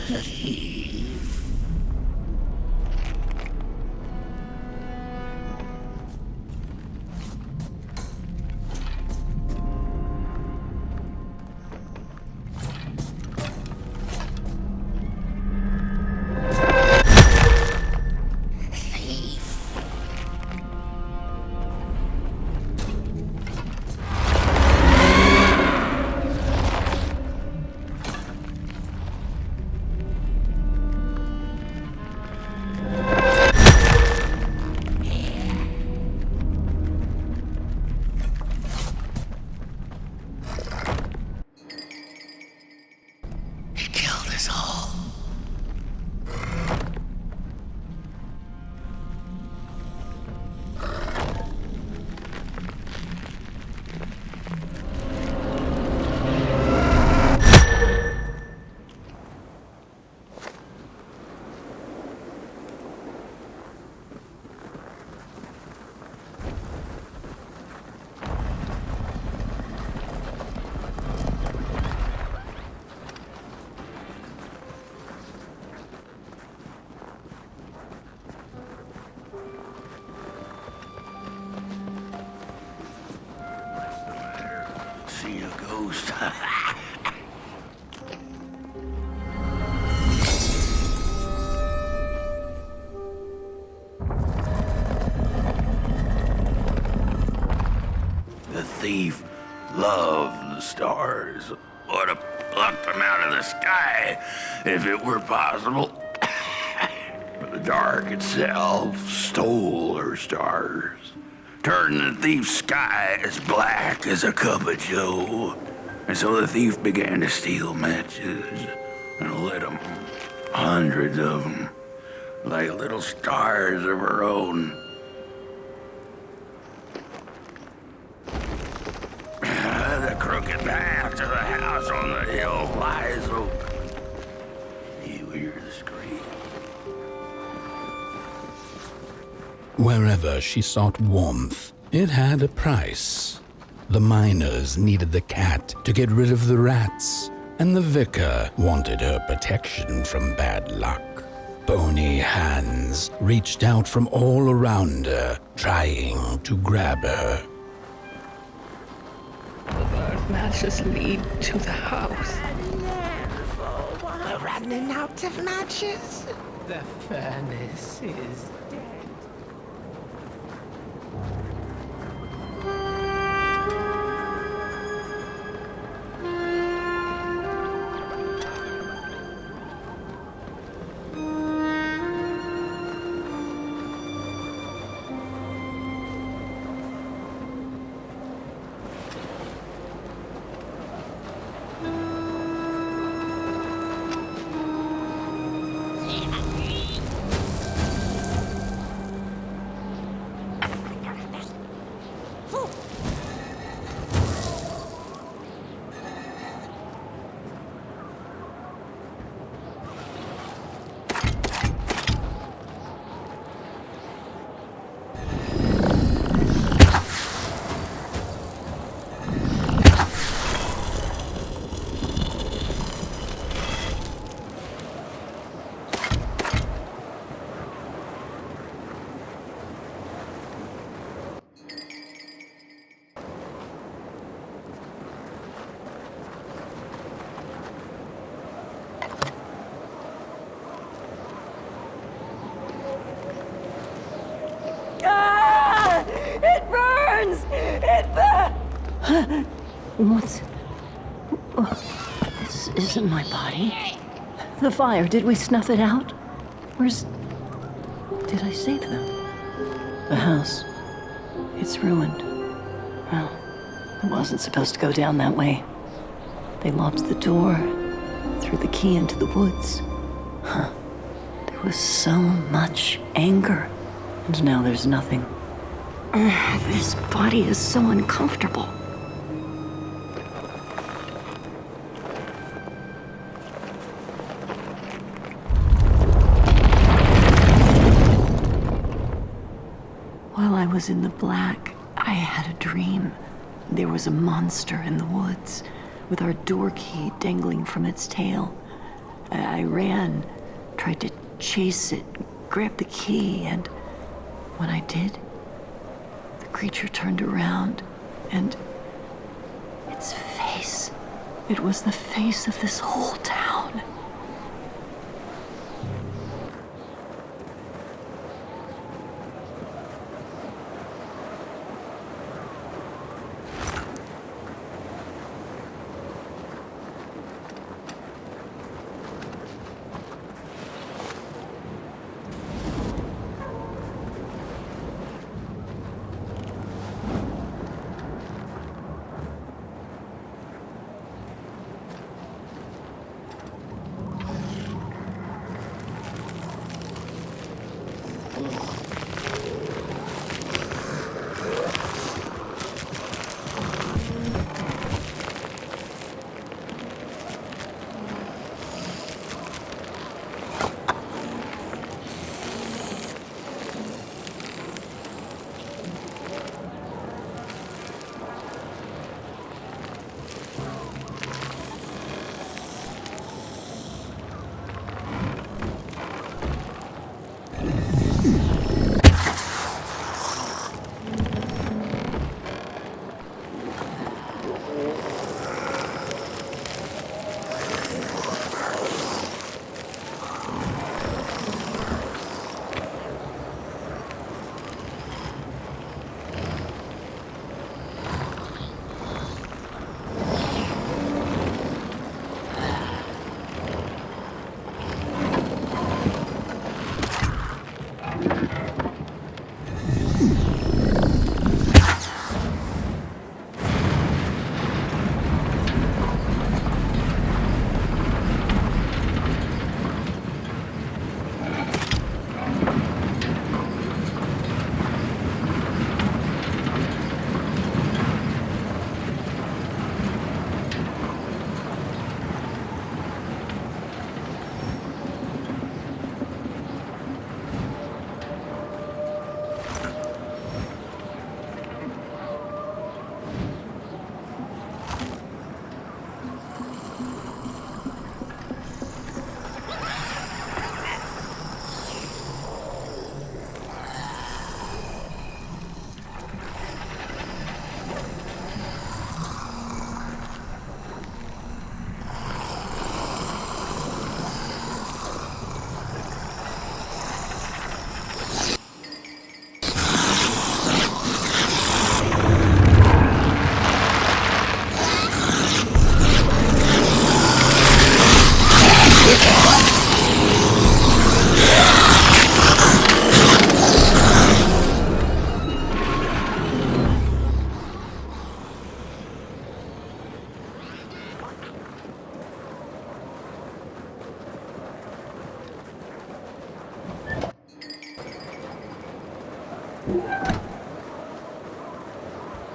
He killed us all. See a ghost. The thief loved the stars. Would have plucked them out of the sky if it were possible. But the dark itself stole her stars, turning the thief's sky as black as a cup of joe. And so the thief began to steal matches and lit them, hundreds of them, like little stars of her own. The crooked path to the house on the hill lies open. You hear the scream. Wherever she sought warmth, it had a price. The miners needed the cat to get rid of the rats, and the vicar wanted her protection from bad luck. Bony hands reached out from all around her, trying to grab her. The matches lead to the house. We're running out of matches. The furnace is dead. It burns! It burns! What's... Oh, this isn't my body. The fire, did we snuff it out? Where's... Did I save them? The house. It's ruined. Well, it wasn't supposed to go down that way. They locked the door, threw the key into the woods. Huh. There was so much anger, and now there's nothing. This body is so uncomfortable. While I was in the black, I had a dream. There was a monster in the woods, with our door key dangling from its tail. I ran, tried to chase it, grab the key, and when I did, the creature turned around, and its face, it was the face of this whole town.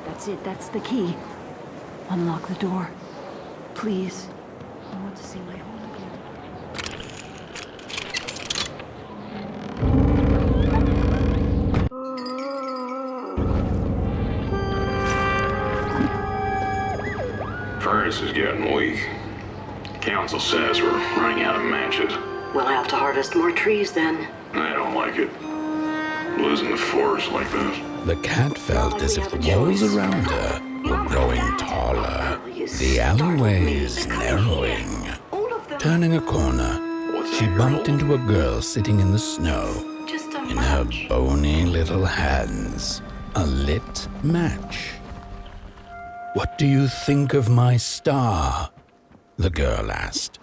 That's it, that's the key. Unlock the door. Please. I want to see my home again. Furnace is getting weak. Council says we're running out of matches. We'll have to harvest more trees then. I don't like it. Losing the forest like this. The cat felt as if the walls around her were growing taller, the alleyways narrowing. Turning a corner, she bumped into a girl sitting in the snow. In her bony little hands, a lit match. "What do you think of my star?" the girl asked.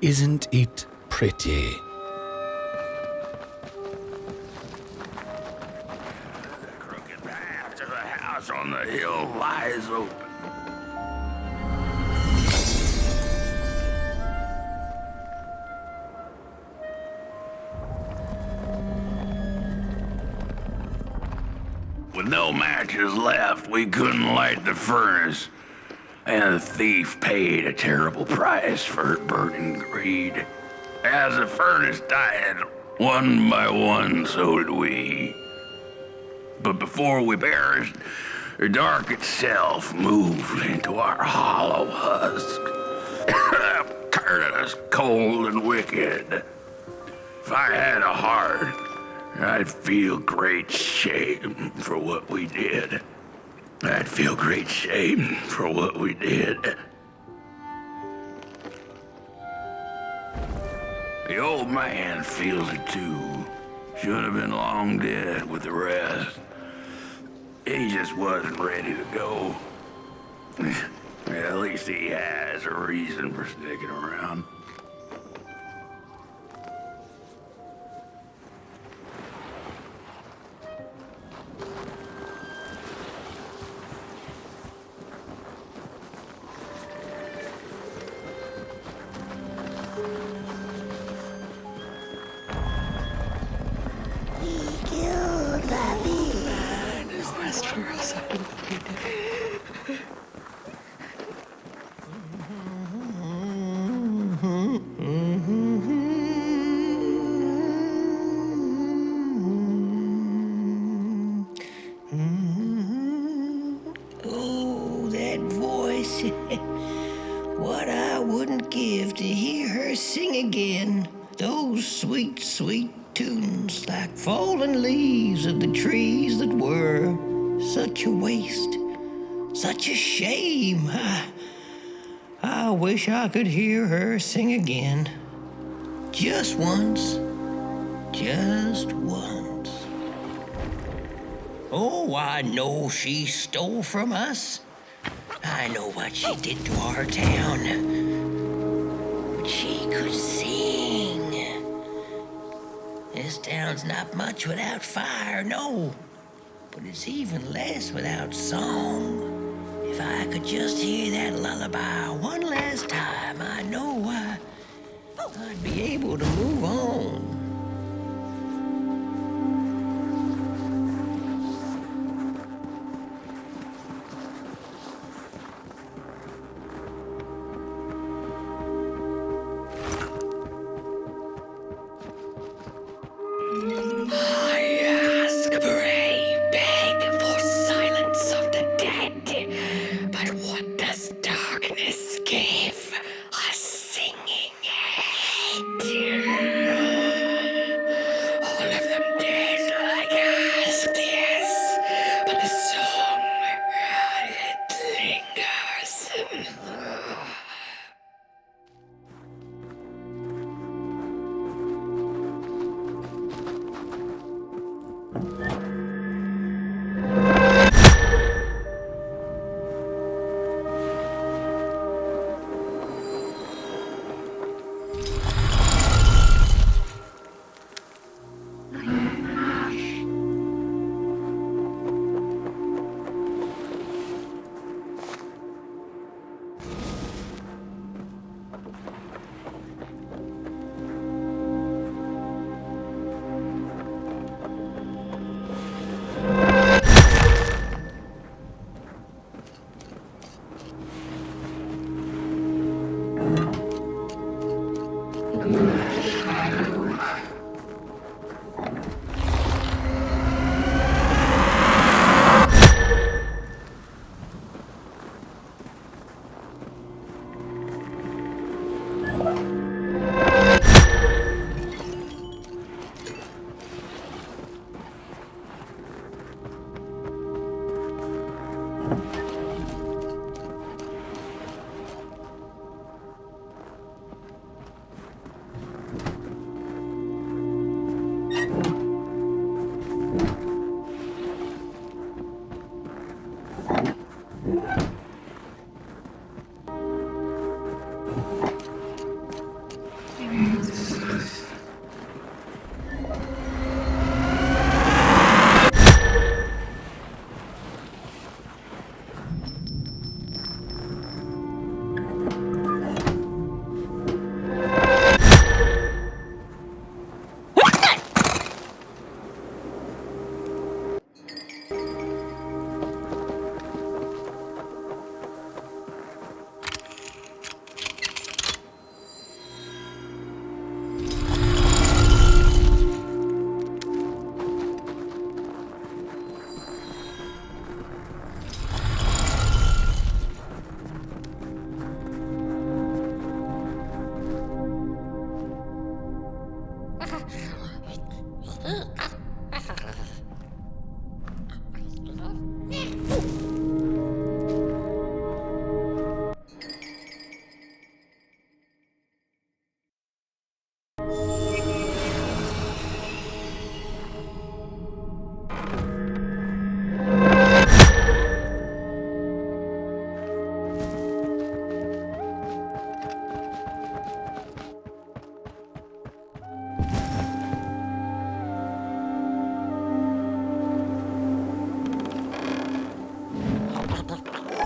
"Isn't it pretty?" On the hill lies open. With no matches left, we couldn't light the furnace. And the thief paid a terrible price for her burning greed. As the furnace died, one by one, so did we. But before we perished, the dark itself moved into our hollow husk. heartless, cold, and wicked. If I had a heart, I'd feel great shame for what we did. I'd feel great shame for what we did. The old man feels it too. Should have been long dead with the rest. He just wasn't ready to go. At least he has a reason for sticking around. Oh, that voice. What I wouldn't give to hear her sing again. Those sweet, sweet tunes like fallen leaves of the trees that were. Such a waste. Such a shame. I wish I could hear her sing again. Just once. Just once. Oh, I know she stole from us. I know what she did to our town. But she could sing. This town's not much without fire, no. But it's even less without song. If I could just hear that lullaby one last time, I know I'd be able to move on. I ask, pray, beg for silence of the dead. But what does darkness give? A singing head. All of them dead like asked, yes. But the song, it lingers.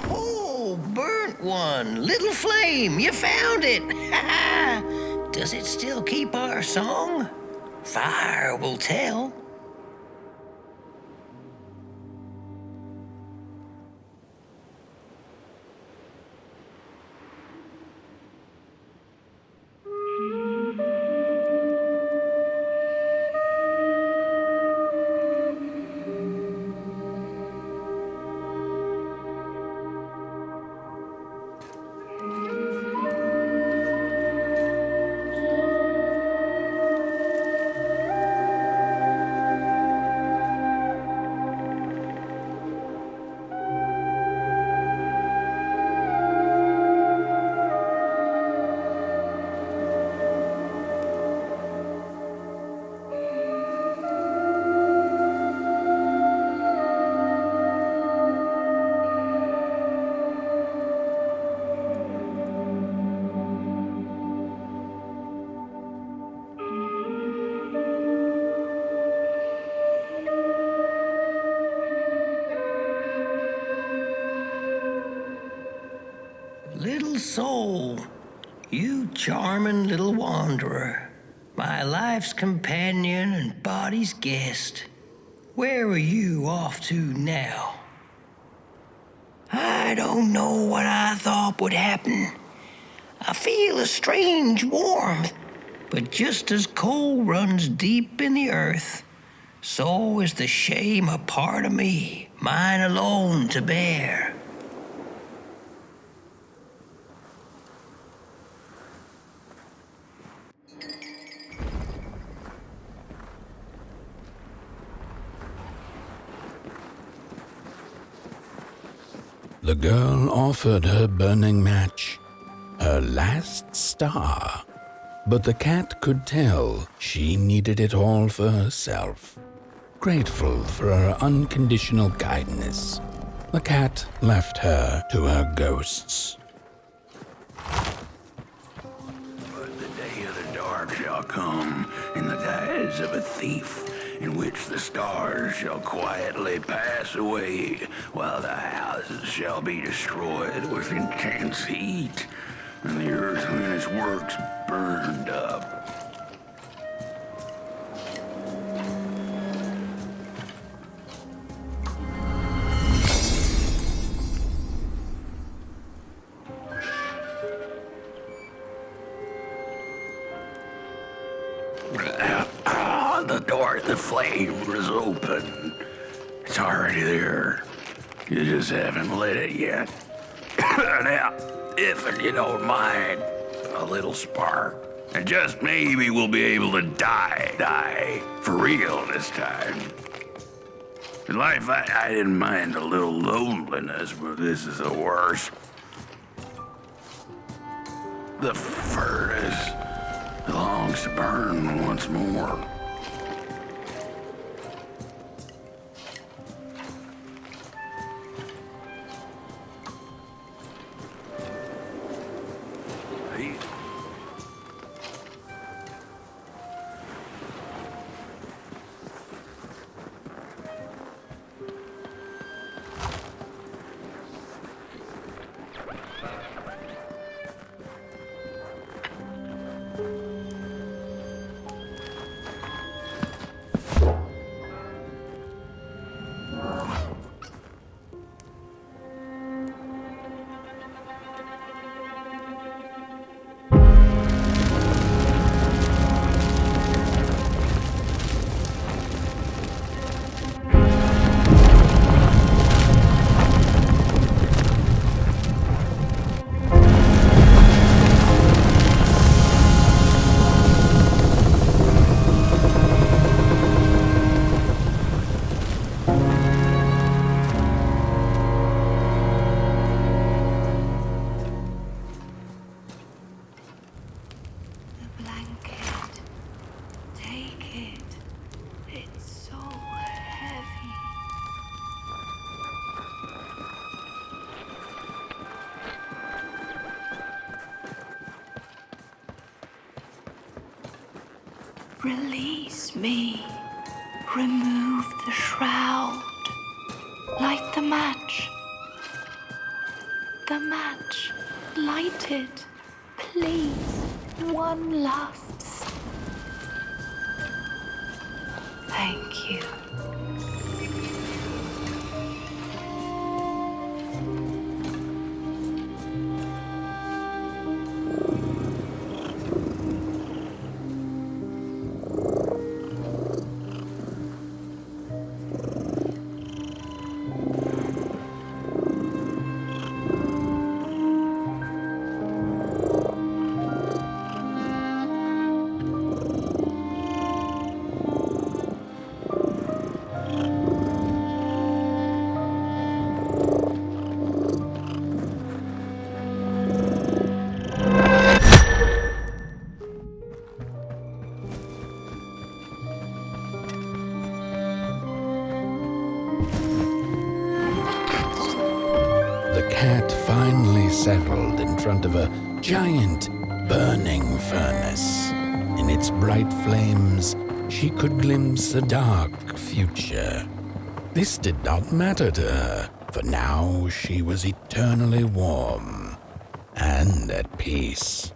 Oh, burnt one. Little flame, you found it. Does it still keep our song? Fire will tell. Little soul, you charming little wanderer, my life's companion and body's guest. Where are you off to now? I don't know what I thought would happen. I feel a strange warmth, but just as coal runs deep in the earth, so is the shame a part of me, mine alone to bear. The girl offered her burning match, her last star, but the cat could tell she needed it all for herself. Grateful for her unconditional kindness, the cat left her to her ghosts. But the day of the dark shall come in the guise of a thief, in which the stars shall quietly pass away, while the houses shall be destroyed with intense heat, and the earth and its works burned up. The door to the flame is open. It's already there. You just haven't lit it yet. Now, if you don't mind, a little spark. And just maybe we'll be able to die for real this time. In life, I didn't mind a little loneliness, but this is the worst. The furnace longs to burn once more. Release me. Remove the shroud. Light the match. The match. Light it. Please. One last step. Thank you. The cat finally settled in front of a giant burning furnace. In its bright flames, she could glimpse a dark future. This did not matter to her, for now she was eternally warm and at peace.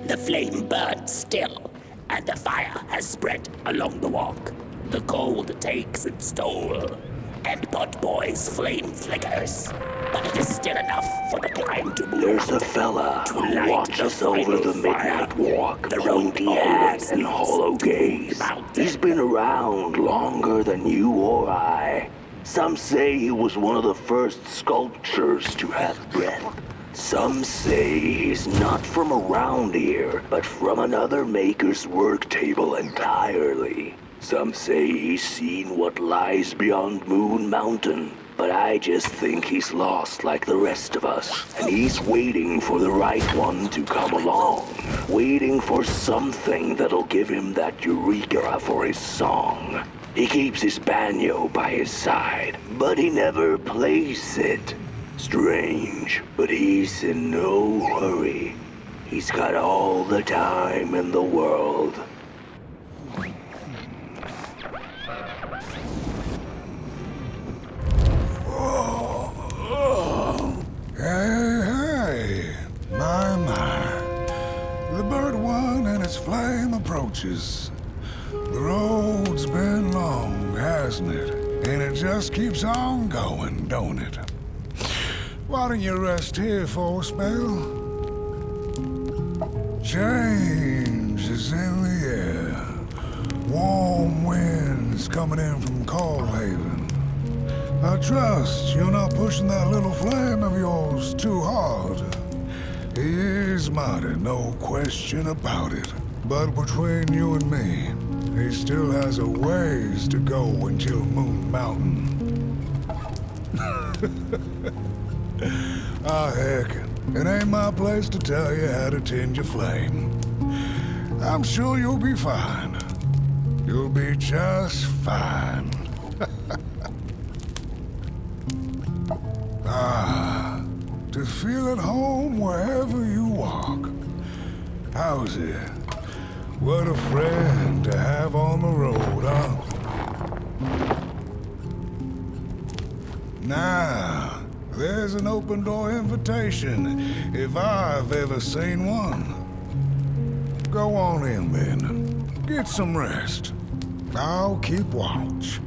The flame burns still, and the fire has spread along the walk. The cold takes its toll, and Potboy's flame flickers. But it is still enough for the climb to move. There's a fella who watches over the midnight walk, pointy hat and hollow gaze. He's been around longer than you or I. Some say he was one of the first sculptures to have breath. Some say he's not from around here, but from another maker's work table entirely. Some say he's seen what lies beyond Moon Mountain, but I just think he's lost like the rest of us. And he's waiting for the right one to come along. Waiting for something that'll give him that eureka for his song. He keeps his banjo by his side, but he never plays it. Strange, but he's in no hurry. He's got all the time in the world. Hey, my. The bird one and its flame approaches. The road's been long, hasn't it? And it just keeps on going, don't it? Why don't you rest here for a spell? Change is in the air. Warm winds coming in from Coldhaven. I trust you're not pushing that little flame of yours too hard. He is mighty, no question about it. But between you and me, he still has a ways to go until Moon Mountain. Heck, it ain't my place to tell you how to tend your flame. I'm sure you'll be fine. You'll be just fine. To feel at home wherever you walk. How's it? What a friend to have on the road, huh? Now, there's an open door invitation, if I've ever seen one. Go on in, then. Get some rest. I'll keep watch.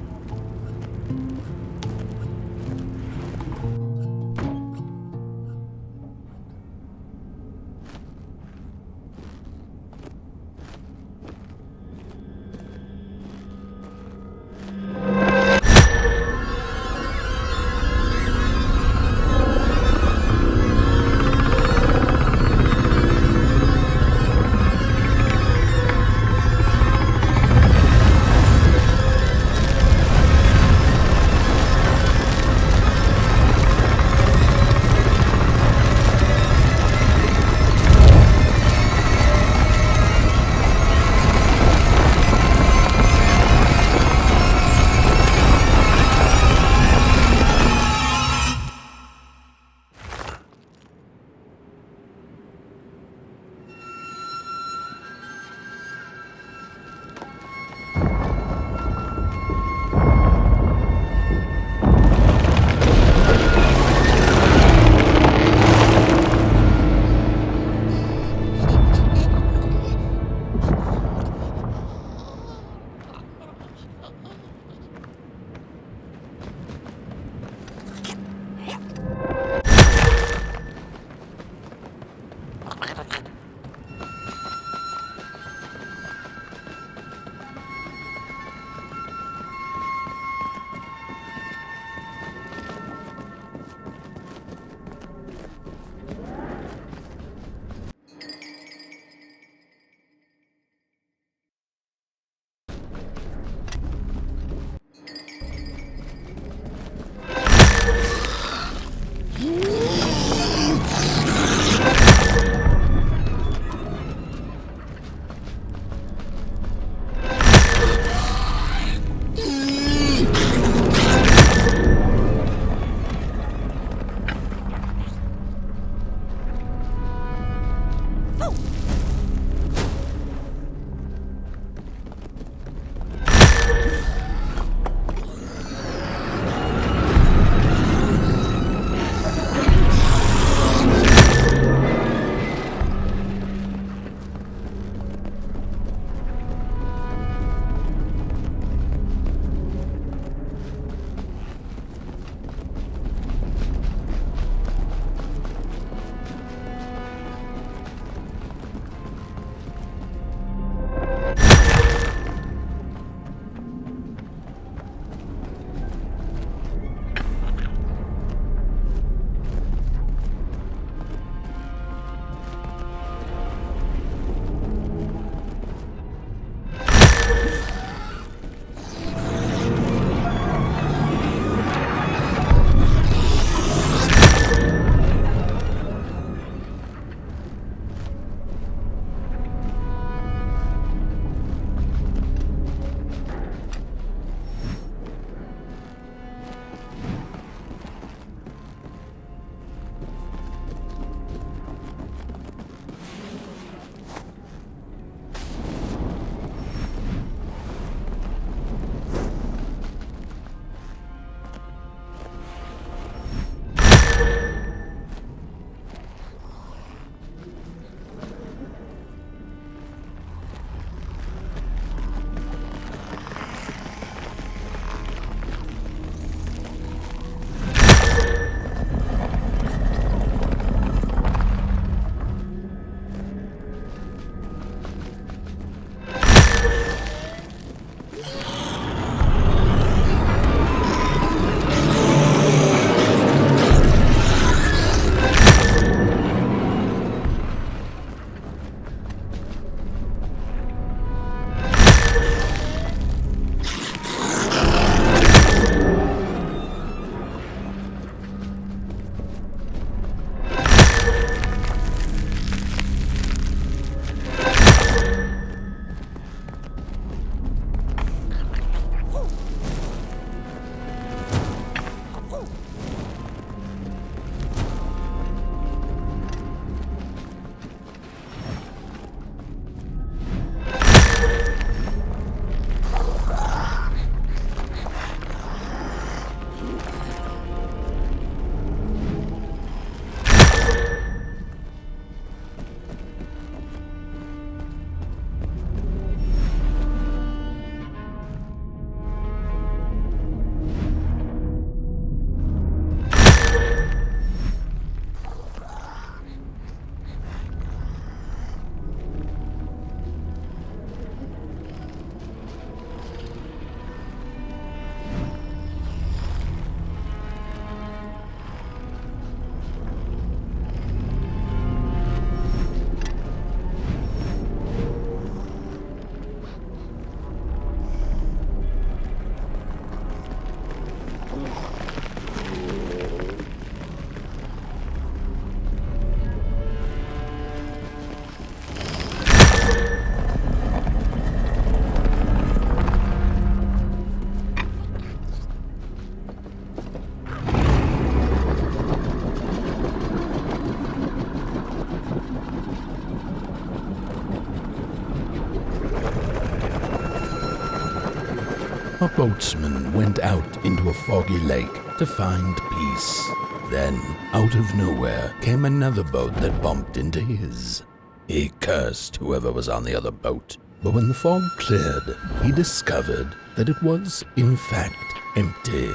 A boatsman went out into a foggy lake to find peace. Then, out of nowhere, came another boat that bumped into his. He cursed whoever was on the other boat, but when the fog cleared, he discovered that it was, in fact, empty.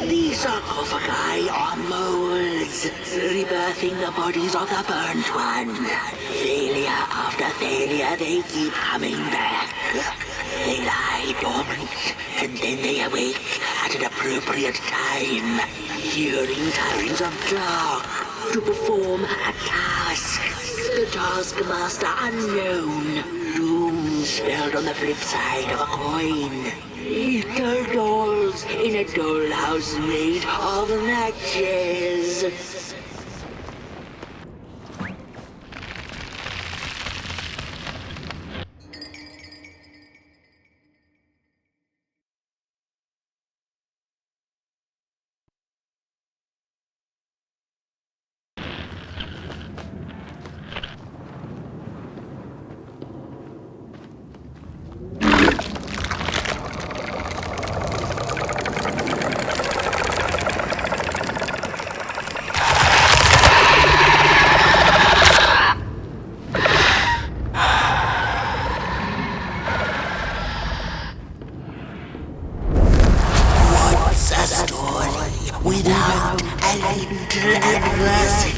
These sarcophagi are molds, rebirthing the bodies of the burnt one. Failure after failure, they keep coming back. They lie dormant, and then they awake at an appropriate time, hearing tones of dark to perform a task. The taskmaster unknown, doom spelled on the flip side of a coin. Little dolls in a dollhouse made of matches. Without a little adversity.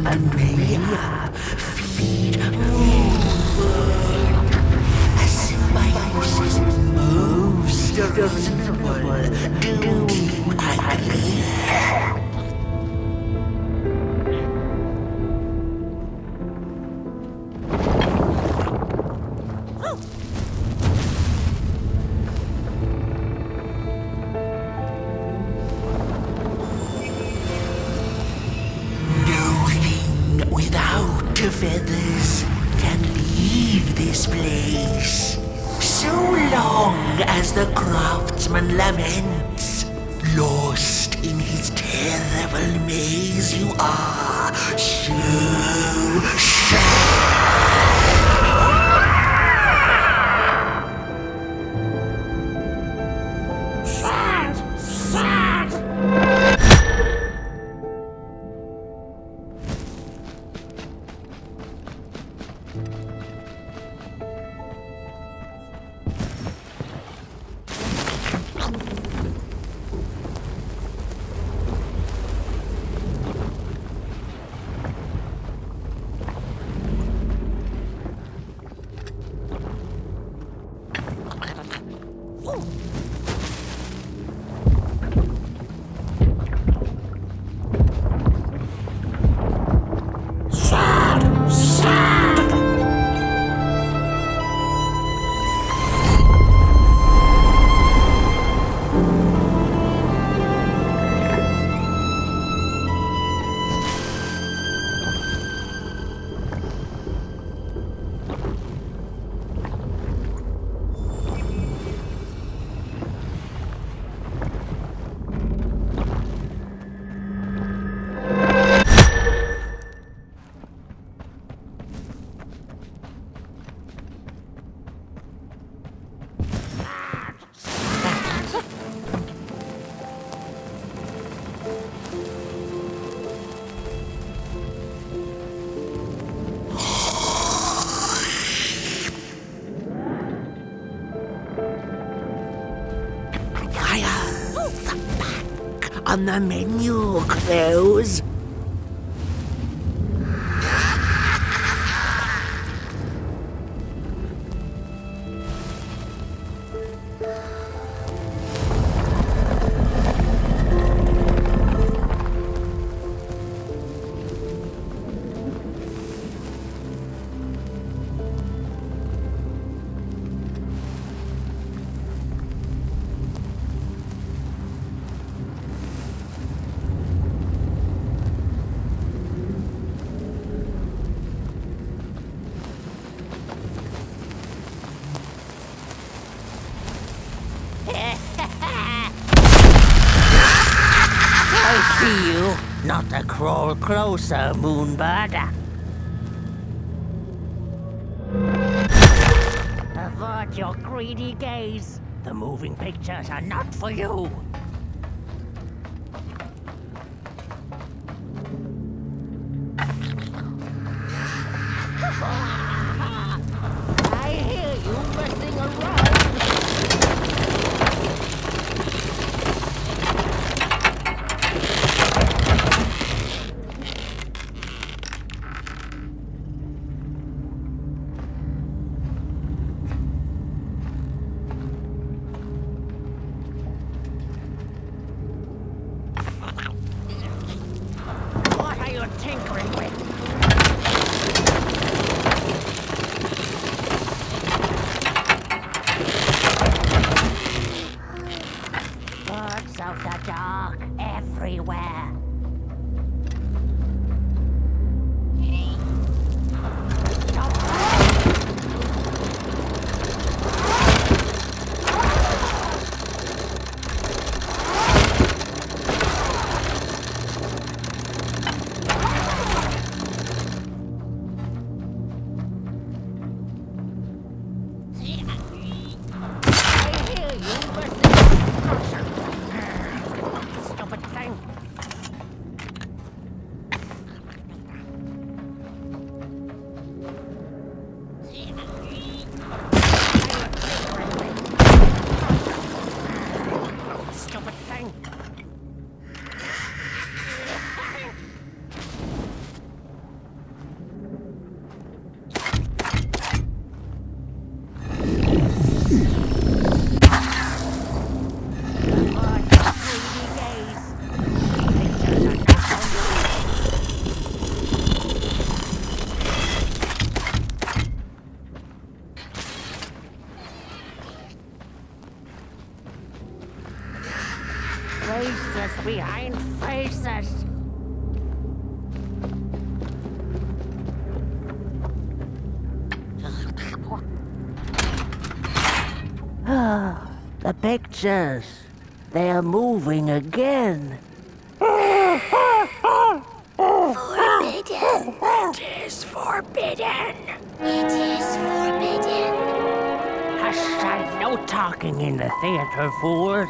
and mayhap feed moonward. A symbiosis most reasonable. Don't you agree? Without feathers can leave this place. So long as the craftsman laments, lost in his terrible maze you are so Sad! Sad! on the menu, Crows. I see you. Not a crawl closer, Moonbird. Avert your greedy gaze. The moving pictures are not for you. I hear you messing around. What are you tinkering with? Birds of the dark everywhere. Stupid thing. faces. Ah, the pictures. They are moving again. Forbidden. It is forbidden. It is forbidden. Hush, no talking in the theater, fools.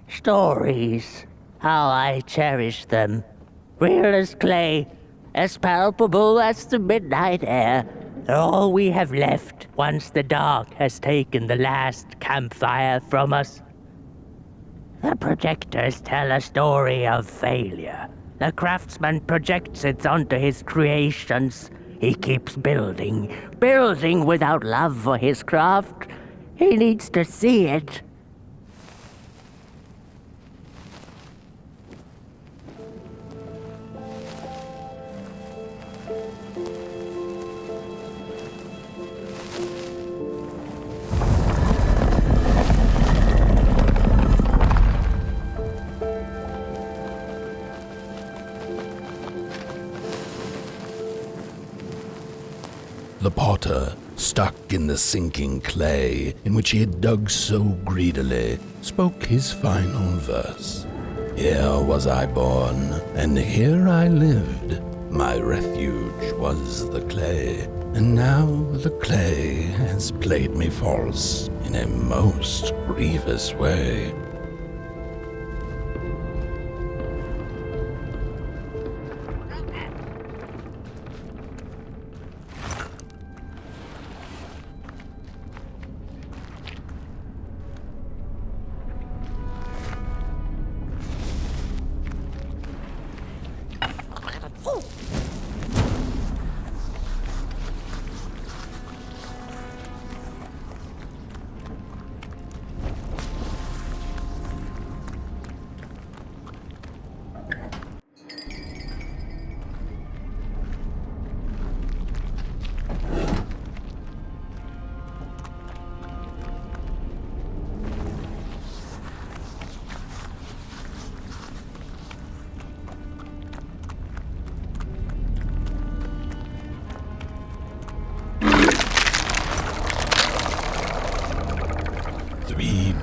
Stories. How I cherish them. Real as clay, as palpable as the midnight air. They're all we have left once the dark has taken the last campfire from us. The projectors tell a story of failure. The craftsman projects it onto his creations. He keeps building without love for his craft. He needs to see it. The potter, stuck in the sinking clay in which he had dug so greedily, spoke his final verse. Here was I born, and here I lived. My refuge was the clay, and now the clay has played me false in a most grievous way.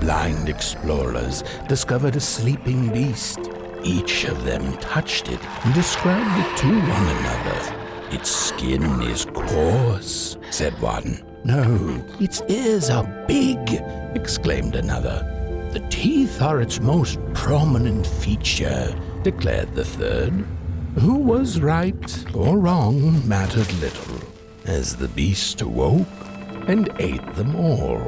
blind explorers discovered a sleeping beast. Each of them touched it and described it to one another. "Its skin is coarse," said one. "No, its ears are big," exclaimed another. "The teeth are its most prominent feature," declared the third. Who was right or wrong mattered little, as the beast awoke and ate them all.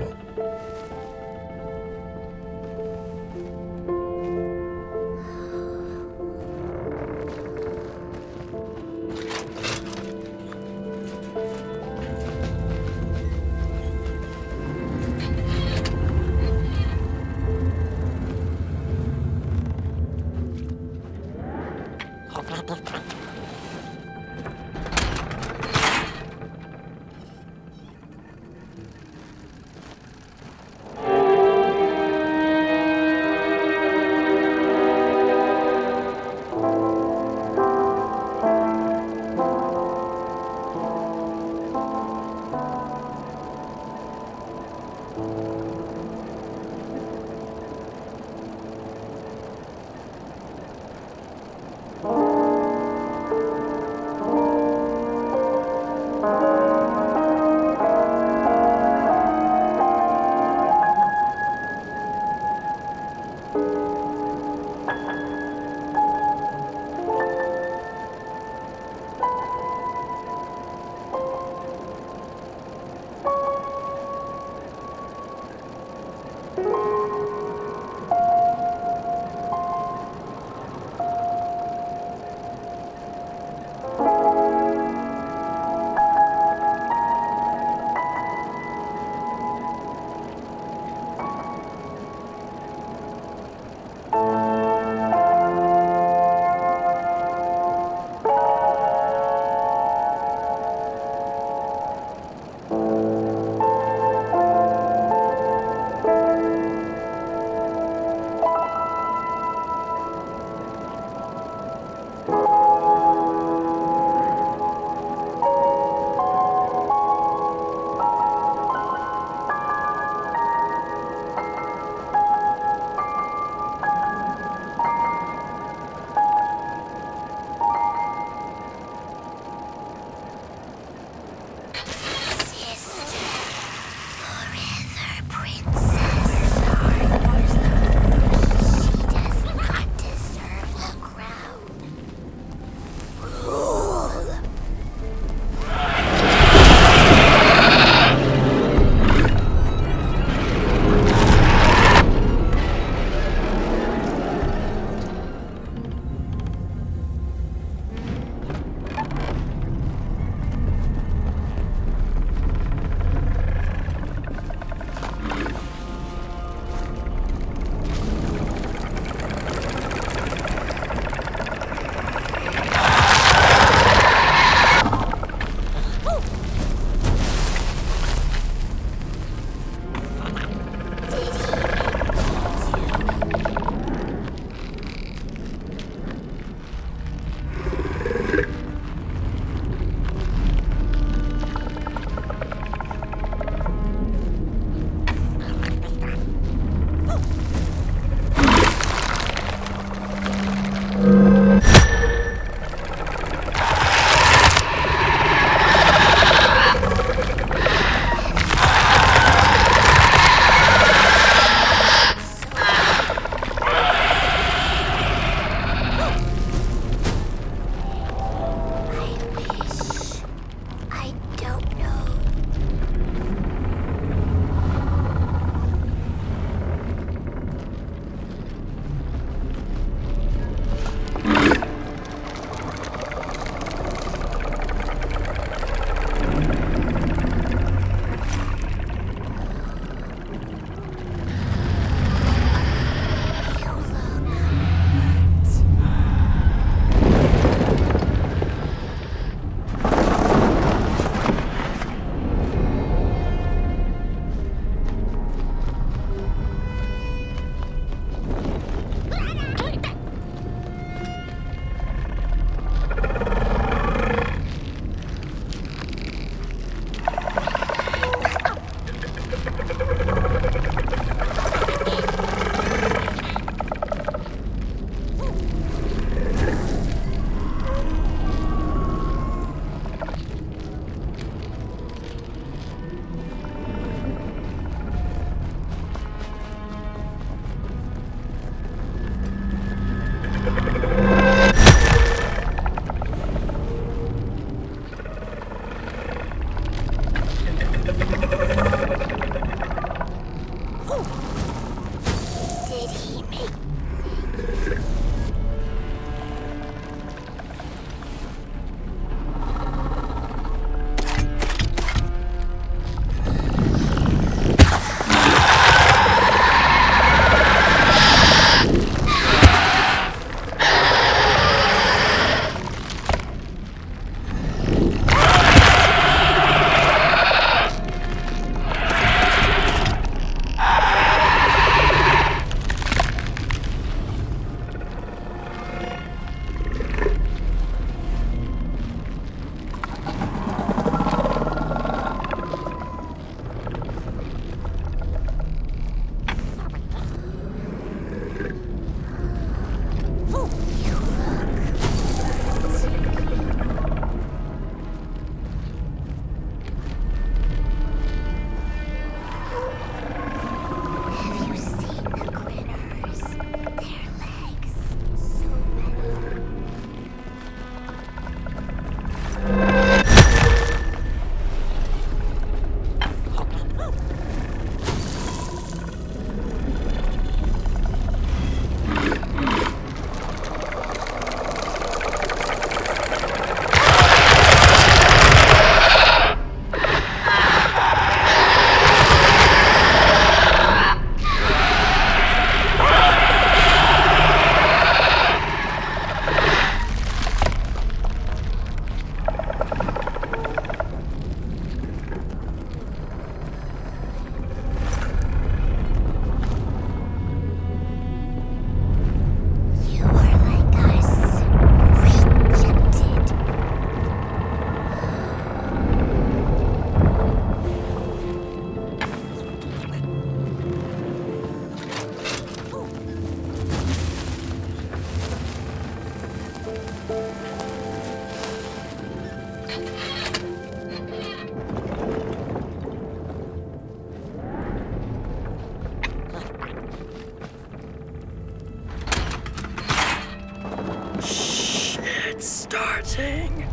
starting.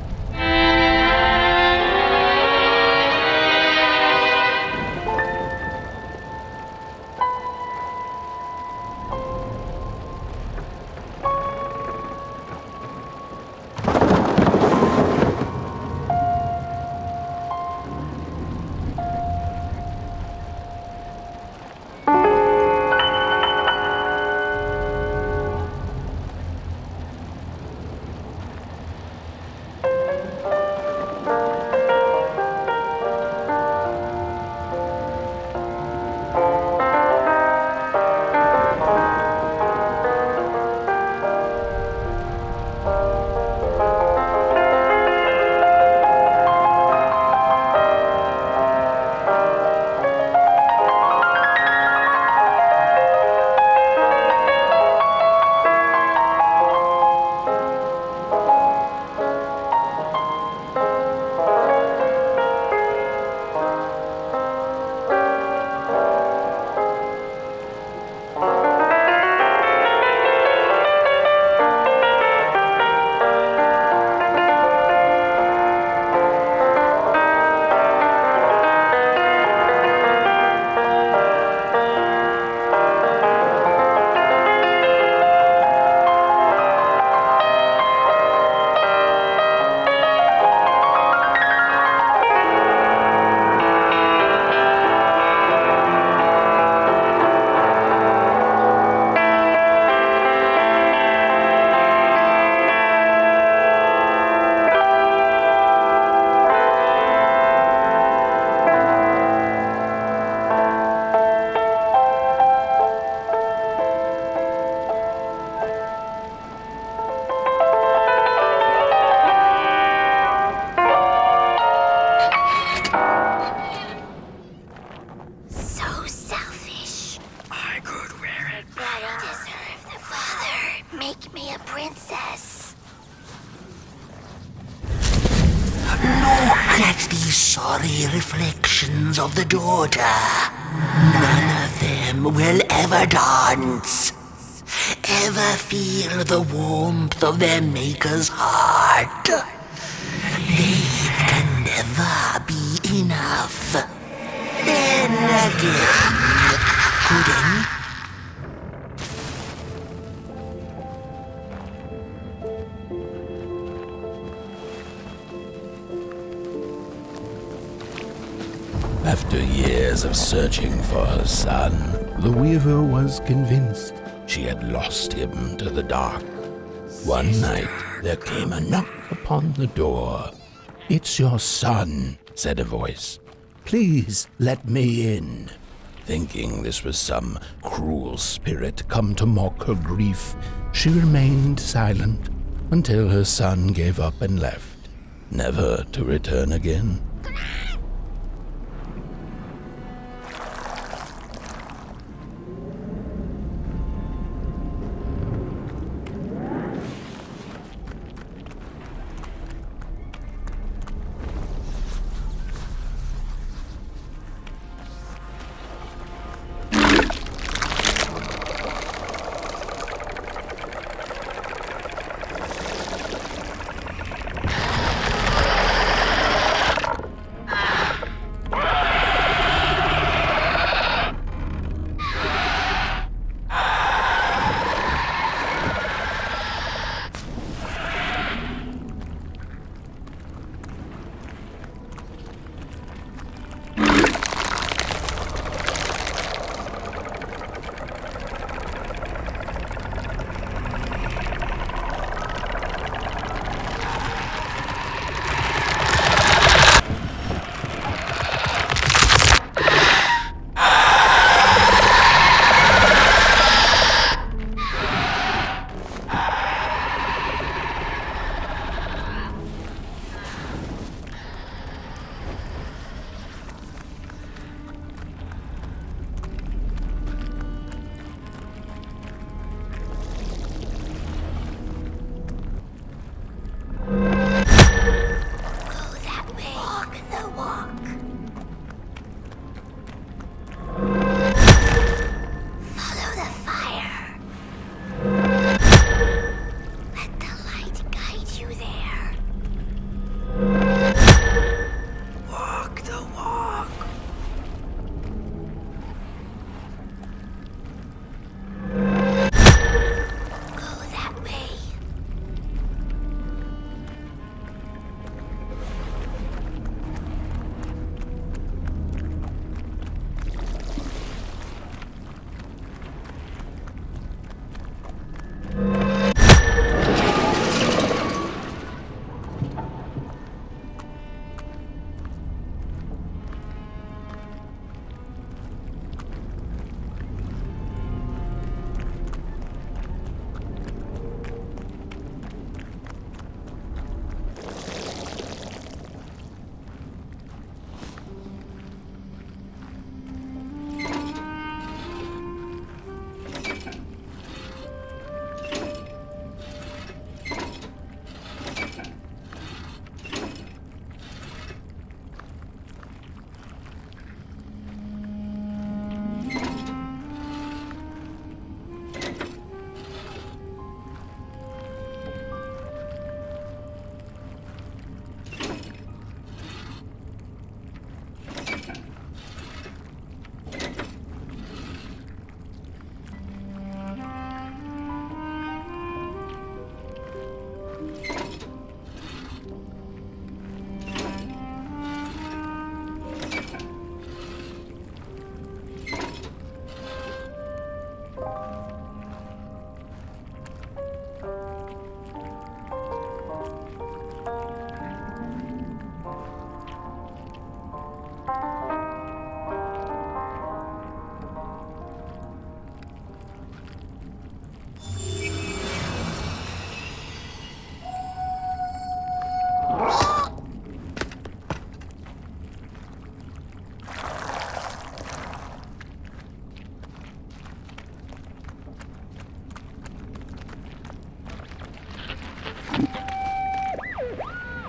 Make me a princess. Look at these sorry reflections of the daughter. None of them will ever dance. Ever feel the warmth of their maker's heart. They can never be enough. Then again, could any After years of searching for her son, the weaver was convinced she had lost him to the dark. One night, there came a knock upon the door. "It's your son," said a voice. "Please let me in." Thinking this was some cruel spirit come to mock her grief, she remained silent until her son gave up and left, never to return again.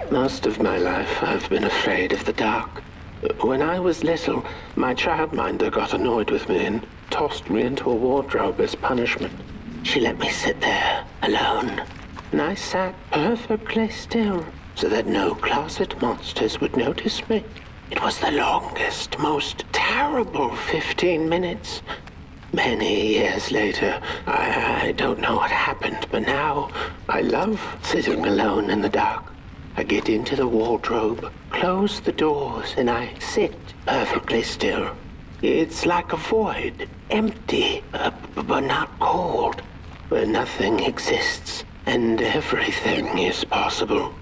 Most of my life, I've been afraid of the dark. When I was little, my childminder got annoyed with me and tossed me into a wardrobe as punishment. She let me sit there, alone, and I sat perfectly still so that no closet monsters would notice me. It was the longest, most terrible 15 minutes. Many years later, I don't know what happened, but now I love sitting alone in the dark. I get into the wardrobe, close the doors, and I sit perfectly still. It's like a void, empty, but not cold, where nothing exists and everything is possible.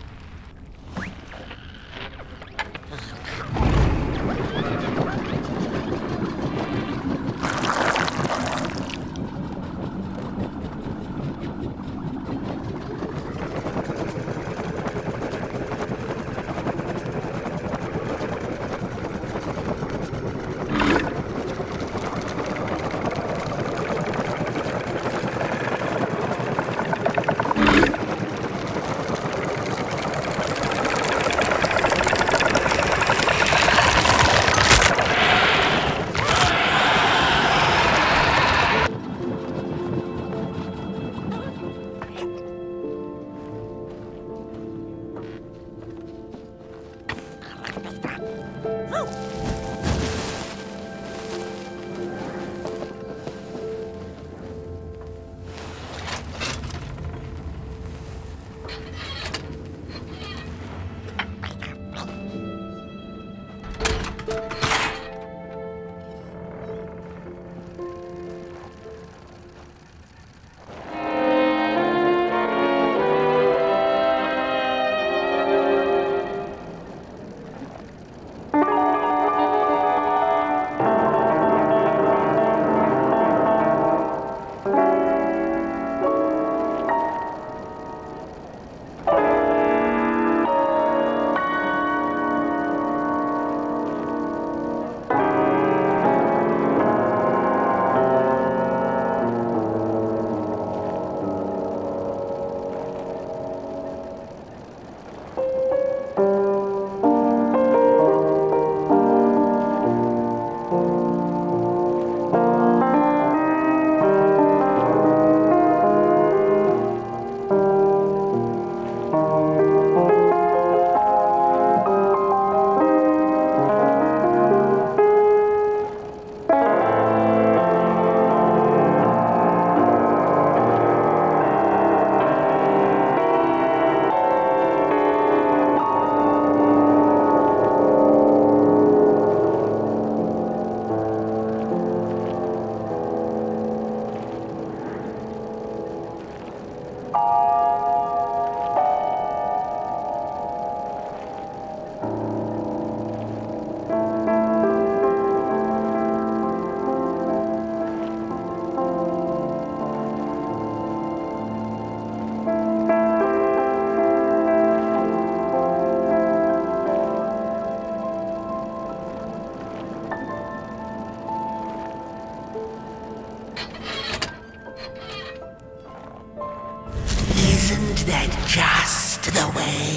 Isn't that just the way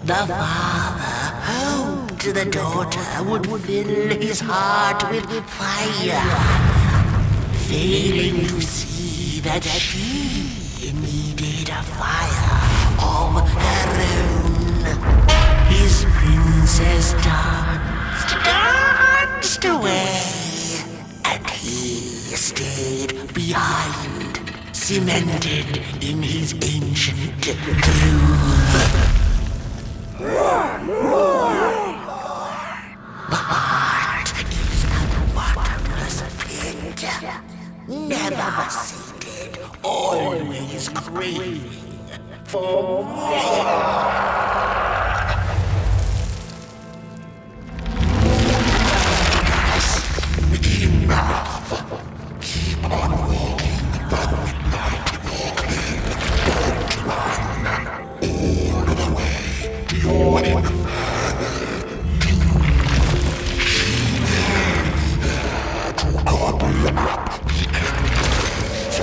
the father hoped the daughter would fill his heart with fire, failing to see that she needed a fire of her own? His princess danced away, and he stayed behind, cemented in his ancient groove. The heart is a bottomless pit, never sated, always craving for more. Keep on walking the midnight walking. Don't run all the way to your infernal doom. She will be there to gobble up the enemies.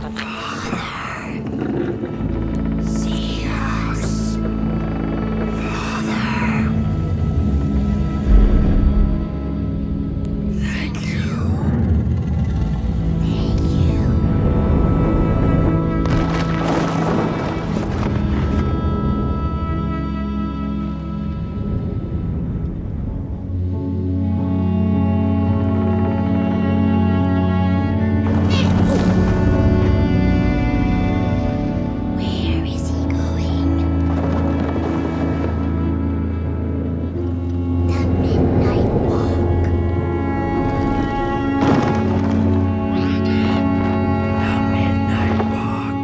See us. Father. Thank you. Where is he going? The midnight walk. The midnight walk.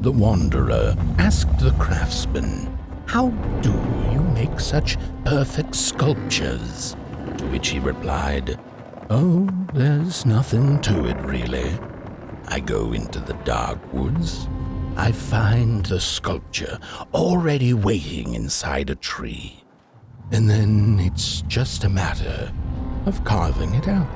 The Wanderer asked the craftsman, "How do you make such perfect sculptures?" To which he replied, "Oh, there's nothing to it really. I go into the dark woods. I find the sculpture already waiting inside a tree. And then it's just a matter of carving it out."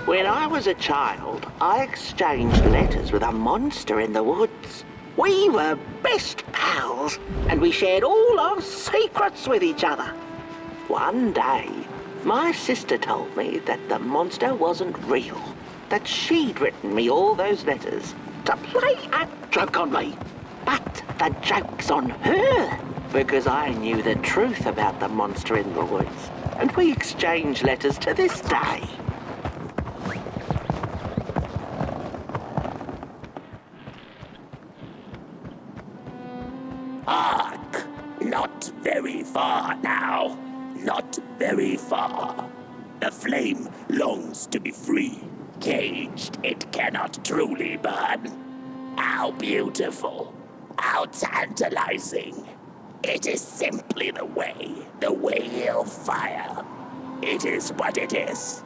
When I was a child, I exchanged letters with a monster in the woods. We were best pals, and we shared all our secrets with each other. One day, my sister told me that the monster wasn't real, that she'd written me all those letters to play a joke on me. But the joke's on her, because I knew the truth about the monster in the woods, and we exchange letters to this day. Hark! Not very far now. Not very far. The flame longs to be free. Caged, it cannot truly burn. How beautiful. How tantalizing. It is simply the way of fire. It is what it is.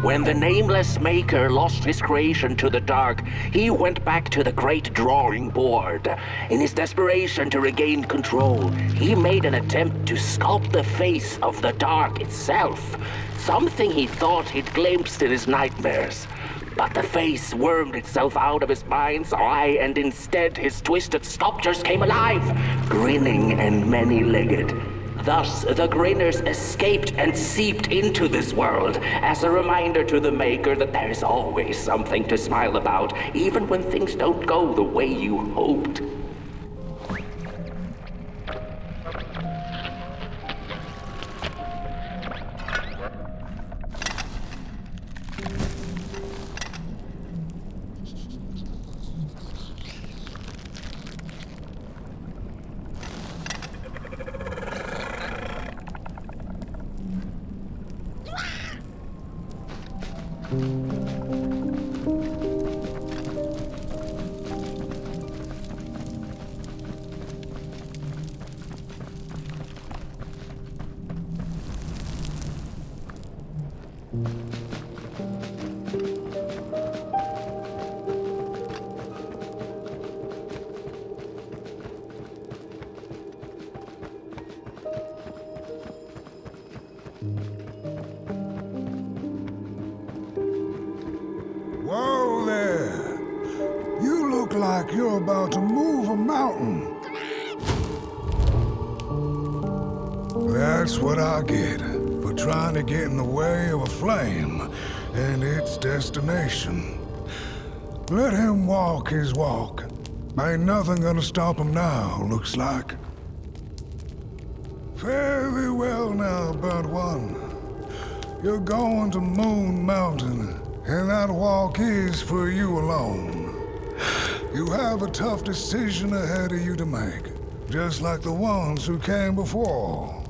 When the nameless maker lost his creation to the dark, he went back to the great drawing board. In his desperation to regain control, he made an attempt to sculpt the face of the dark itself, something he thought he'd glimpsed in his nightmares. But the face wormed itself out of his mind's eye, and instead his twisted sculptures came alive, grinning and many-legged. Thus, the grinners escaped and seeped into this world as a reminder to the maker that there's always something to smile about, even when things don't go the way you hoped. Whoa there! You look like you're about to move a mountain. That's what I get for trying to get in the way of a flame and its destination. Let him walk his walk. Ain't nothing gonna stop him now, looks like. Fare thee well now, Burnt One. You're going to Moon Mountain, and that walk is for you alone. You have a tough decision ahead of you to make, just like the ones who came before.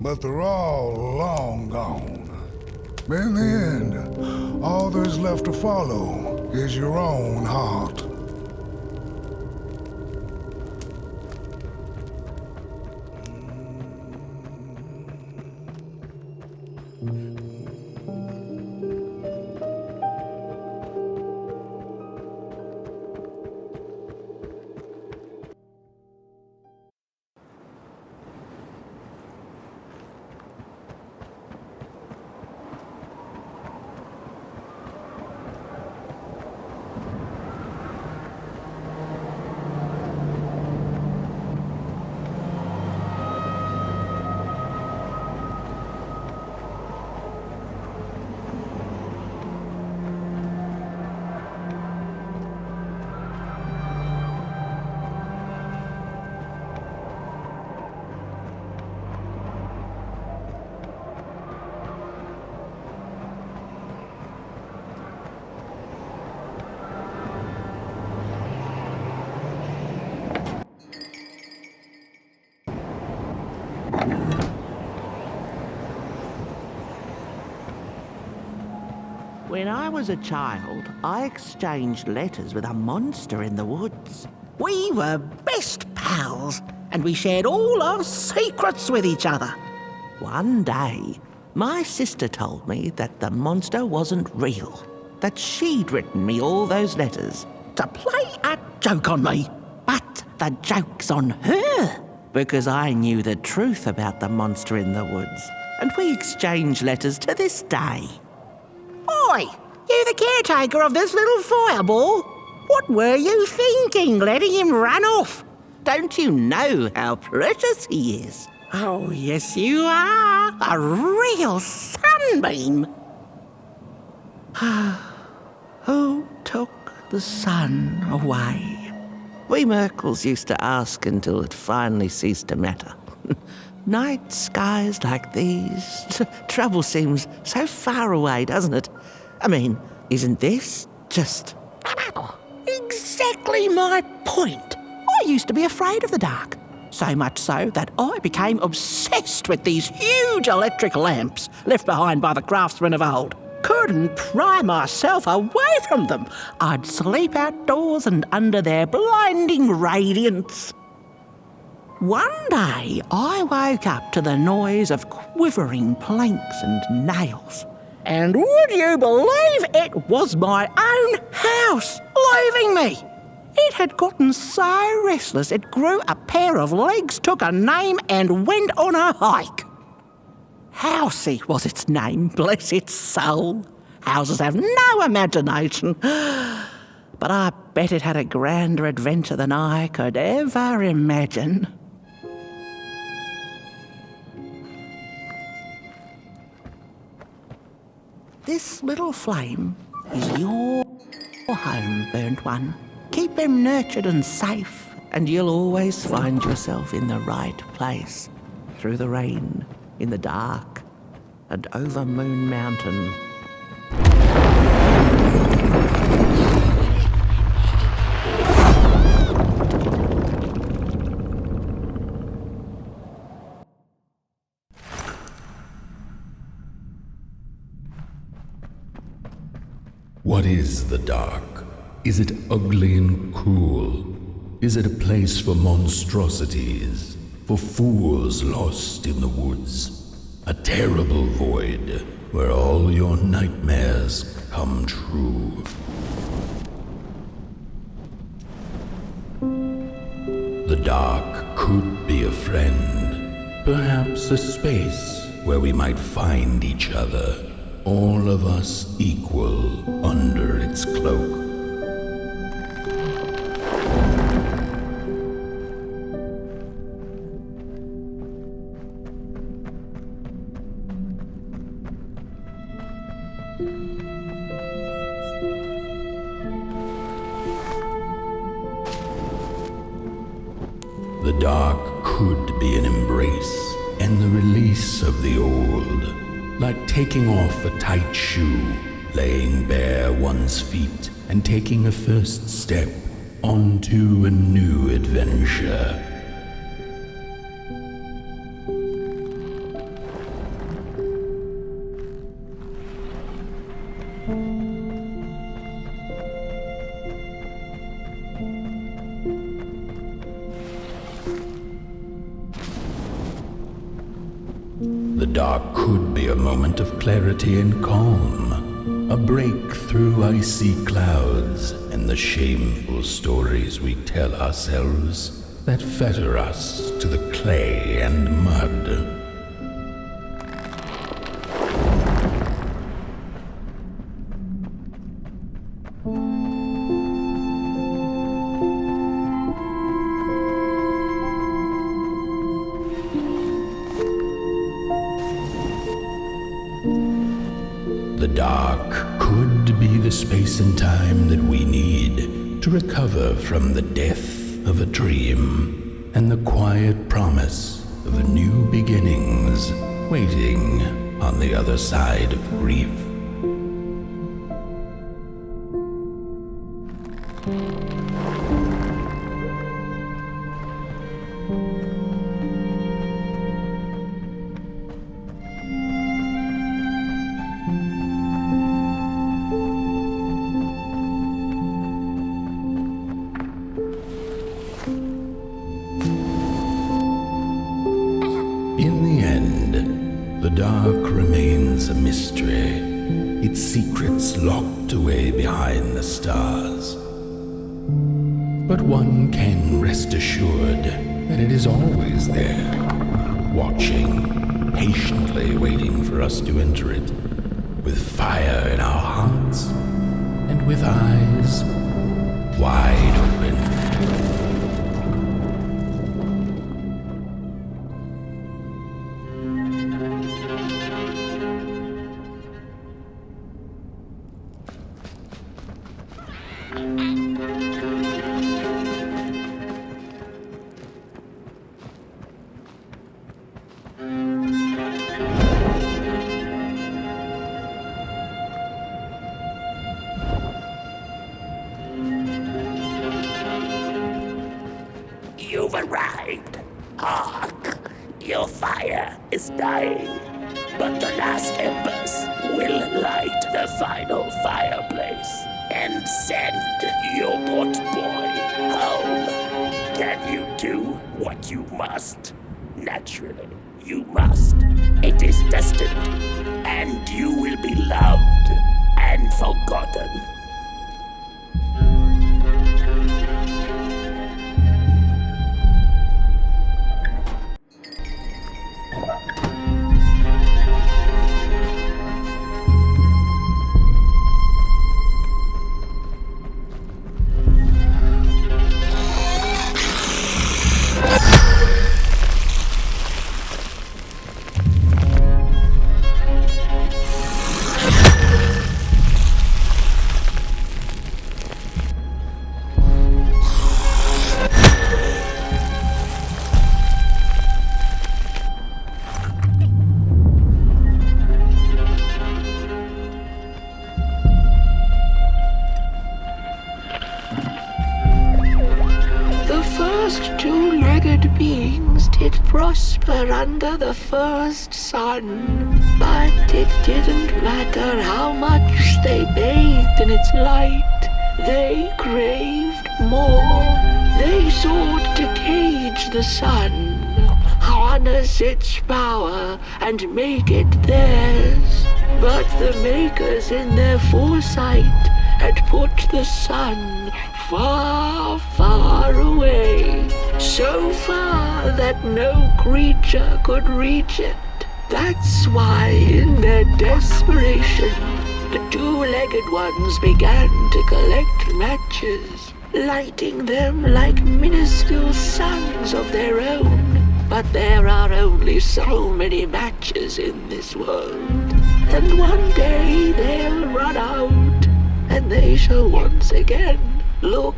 But they're all long gone. In the end, all there's left to follow is your own heart. When I was a child, I exchanged letters with a monster in the woods. We were best pals, and we shared all our secrets with each other. One day, my sister told me that the monster wasn't real, that she'd written me all those letters to play a joke on me. But the joke's on her. because I knew the truth about the monster in the woods, and we exchange letters to this day. Oi! You the caretaker of this little fireball? What were you thinking, letting him run off? Don't you know how precious he is? Oh, yes you are. A real sunbeam. Who took the sun away? We Merkles used to ask until it finally ceased to matter. Night skies like these, trouble seems so far away, doesn't it? I mean, isn't this just exactly my point? I used to be afraid of the dark. So much so that I became obsessed with these huge electric lamps left behind by the craftsmen of old. Couldn't pry myself away from them. I'd sleep outdoors and under their blinding radiance. One day, I woke up to the noise of quivering planks and nails. And would you believe it was my own house leaving me? It had gotten so restless it grew a pair of legs, took a name and went on a hike. Housey was its name, bless its soul. Houses have no imagination. But I bet it had a grander adventure than I could ever imagine. This little flame is your home, burnt one. Keep them nurtured and safe, and you'll always find yourself in the right place. Through the rain, in the dark, and over Moon Mountain. What is the dark? Is it ugly and cruel? Is it a place for monstrosities, for fools lost in the woods? A terrible void where all your nightmares come true. The dark could be a friend, perhaps a space where we might find each other, all of us equal under its cloak. The dark could be an embrace and the release of the old, like taking off a tight shoe, laying bare one's feet, and taking a first step onto a new adventure. The dark could be a moment of clarity and calm, a break through icy clouds and the shameful stories we tell ourselves that fetter us to the clay and mud. The dark could be the space and time that we need to recover from the death of a dream and the quiet promise of new beginnings waiting on the other side of grief. In the end, the dark remains a mystery, its secrets locked away behind the stars. But one can rest assured that it is always there, watching, patiently waiting for us to enter it, with fire in our hearts and with eyes wide open. You've arrived. Hark! Your fire is dying. But the last embers will light the final fireplace and send your potboy home. Can you do what you must? Naturally, you must. It is destined, and you will be loved and forgotten. Two-legged beings did prosper under the first sun, but it didn't matter how much they bathed in its light. They craved more. They sought to cage the sun, harness its power, and make it theirs. But the makers in their foresight had put the sun far, far away, so far that no creature could reach it. That's why, in their desperation, the two-legged ones began to collect matches, lighting them like minuscule suns of their own. But there are only so many matches in this world, and one day they'll run out, and they shall once again look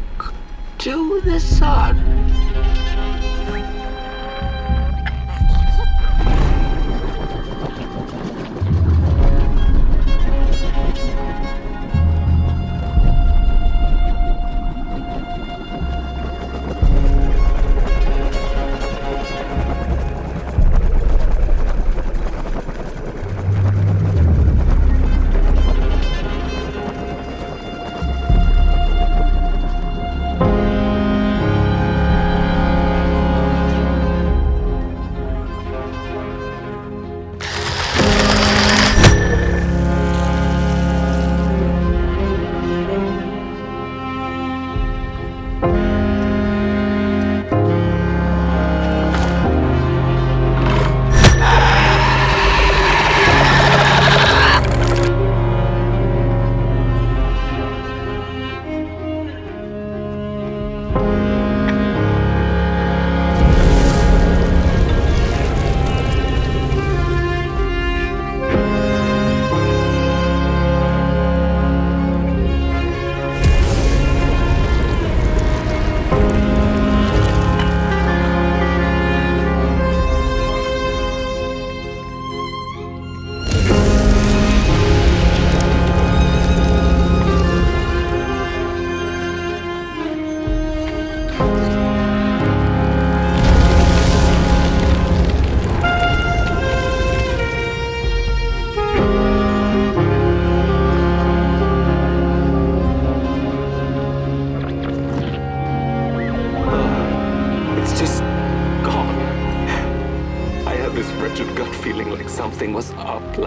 to the sun.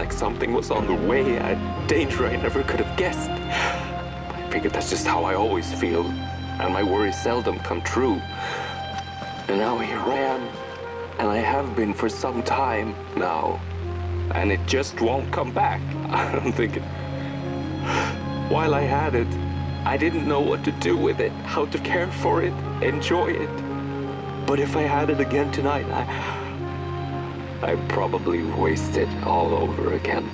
Something was on the way, a danger I never could have guessed. I figured that's just how I always feel, and my worries seldom come true. And now here I am. And I have been for some time now. And it just won't come back. I'm thinking, while I had it, I didn't know what to do with it, how to care for it, enjoy it. But if I had it again tonight, I'd probably waste it all over again.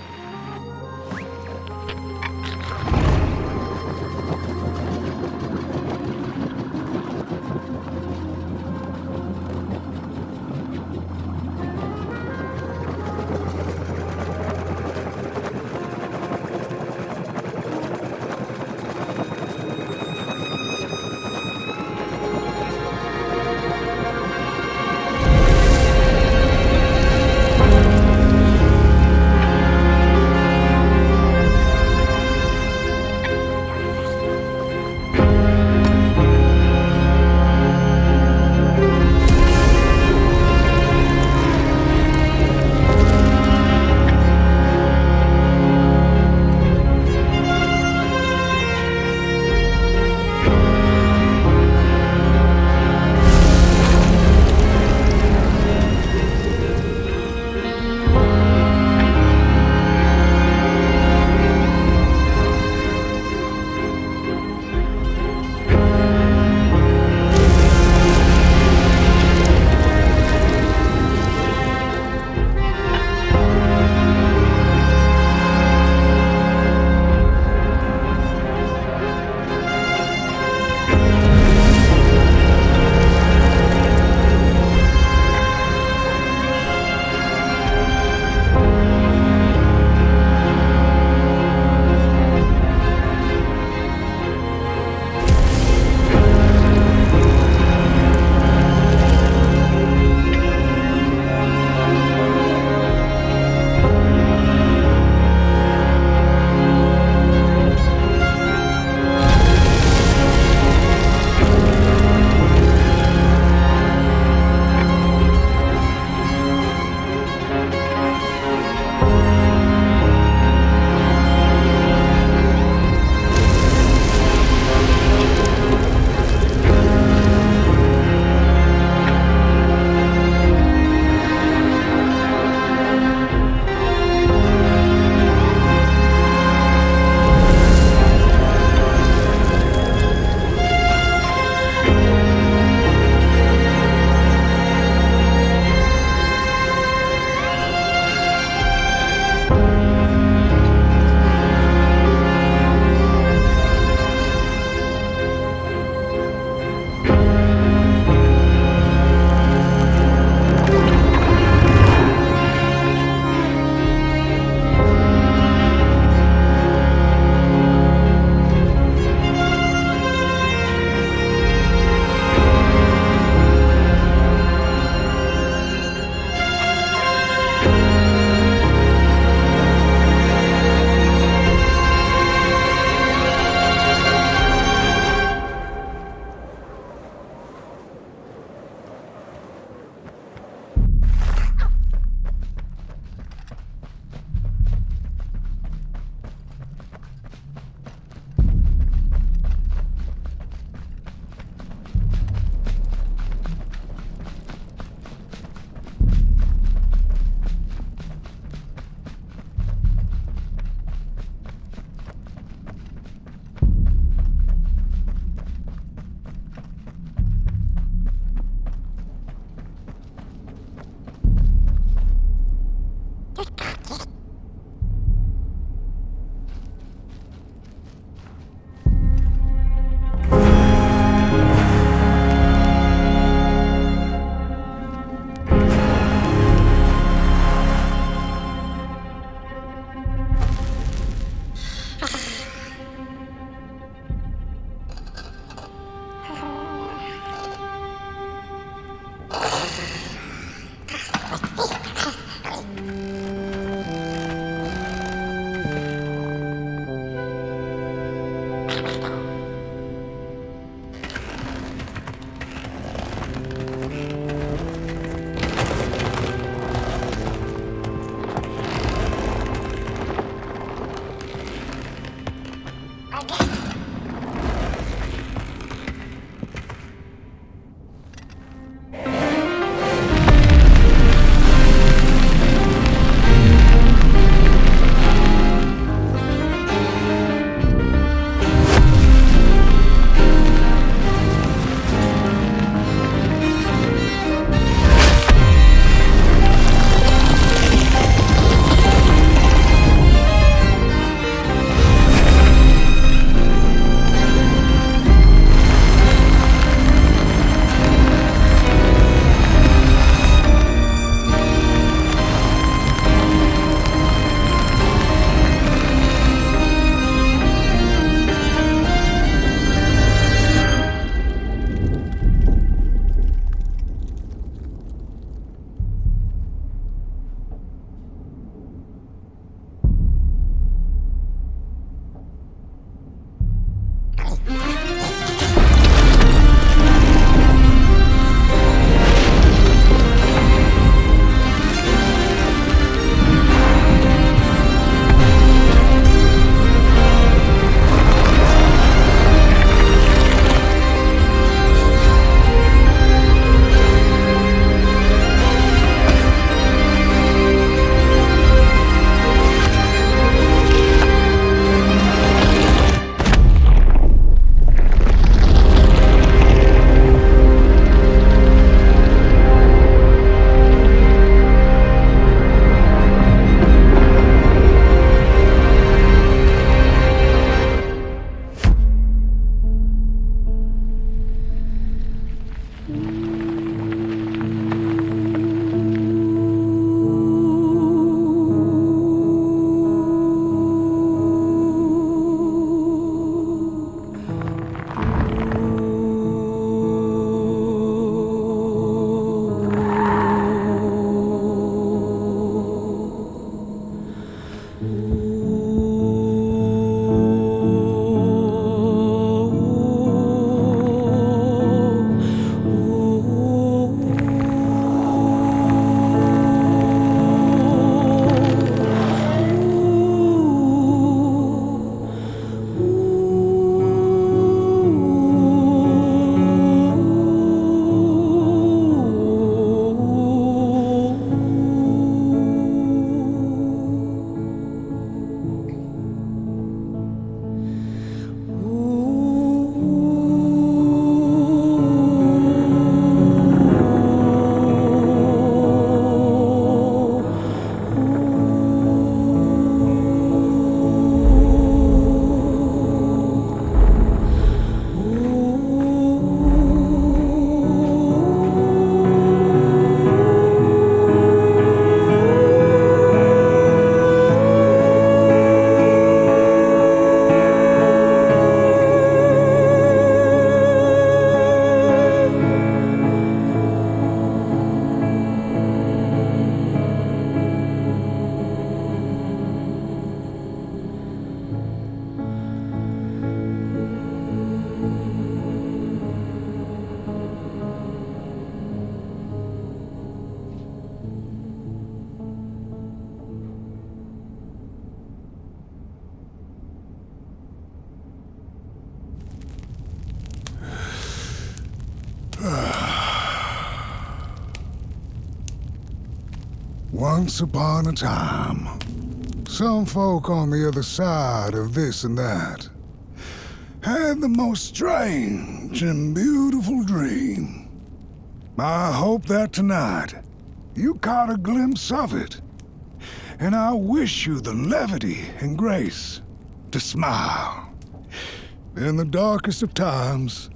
Once upon a time, some folk on the other side of this and that had the most strange and beautiful dream. I hope that tonight you caught a glimpse of it, and I wish you the levity and grace to smile in the darkest of times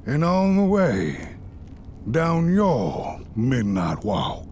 and on the way down your midnight walk.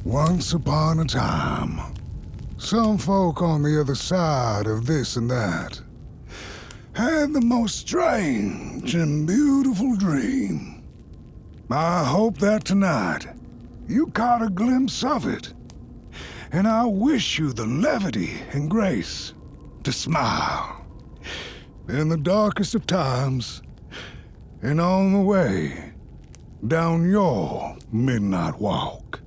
Once upon a time, some folk on the other side of this and that had the most strange and beautiful dream. I hope that tonight you caught a glimpse of it, and I wish you the levity and grace to smile in the darkest of times and on the way down your midnight walk.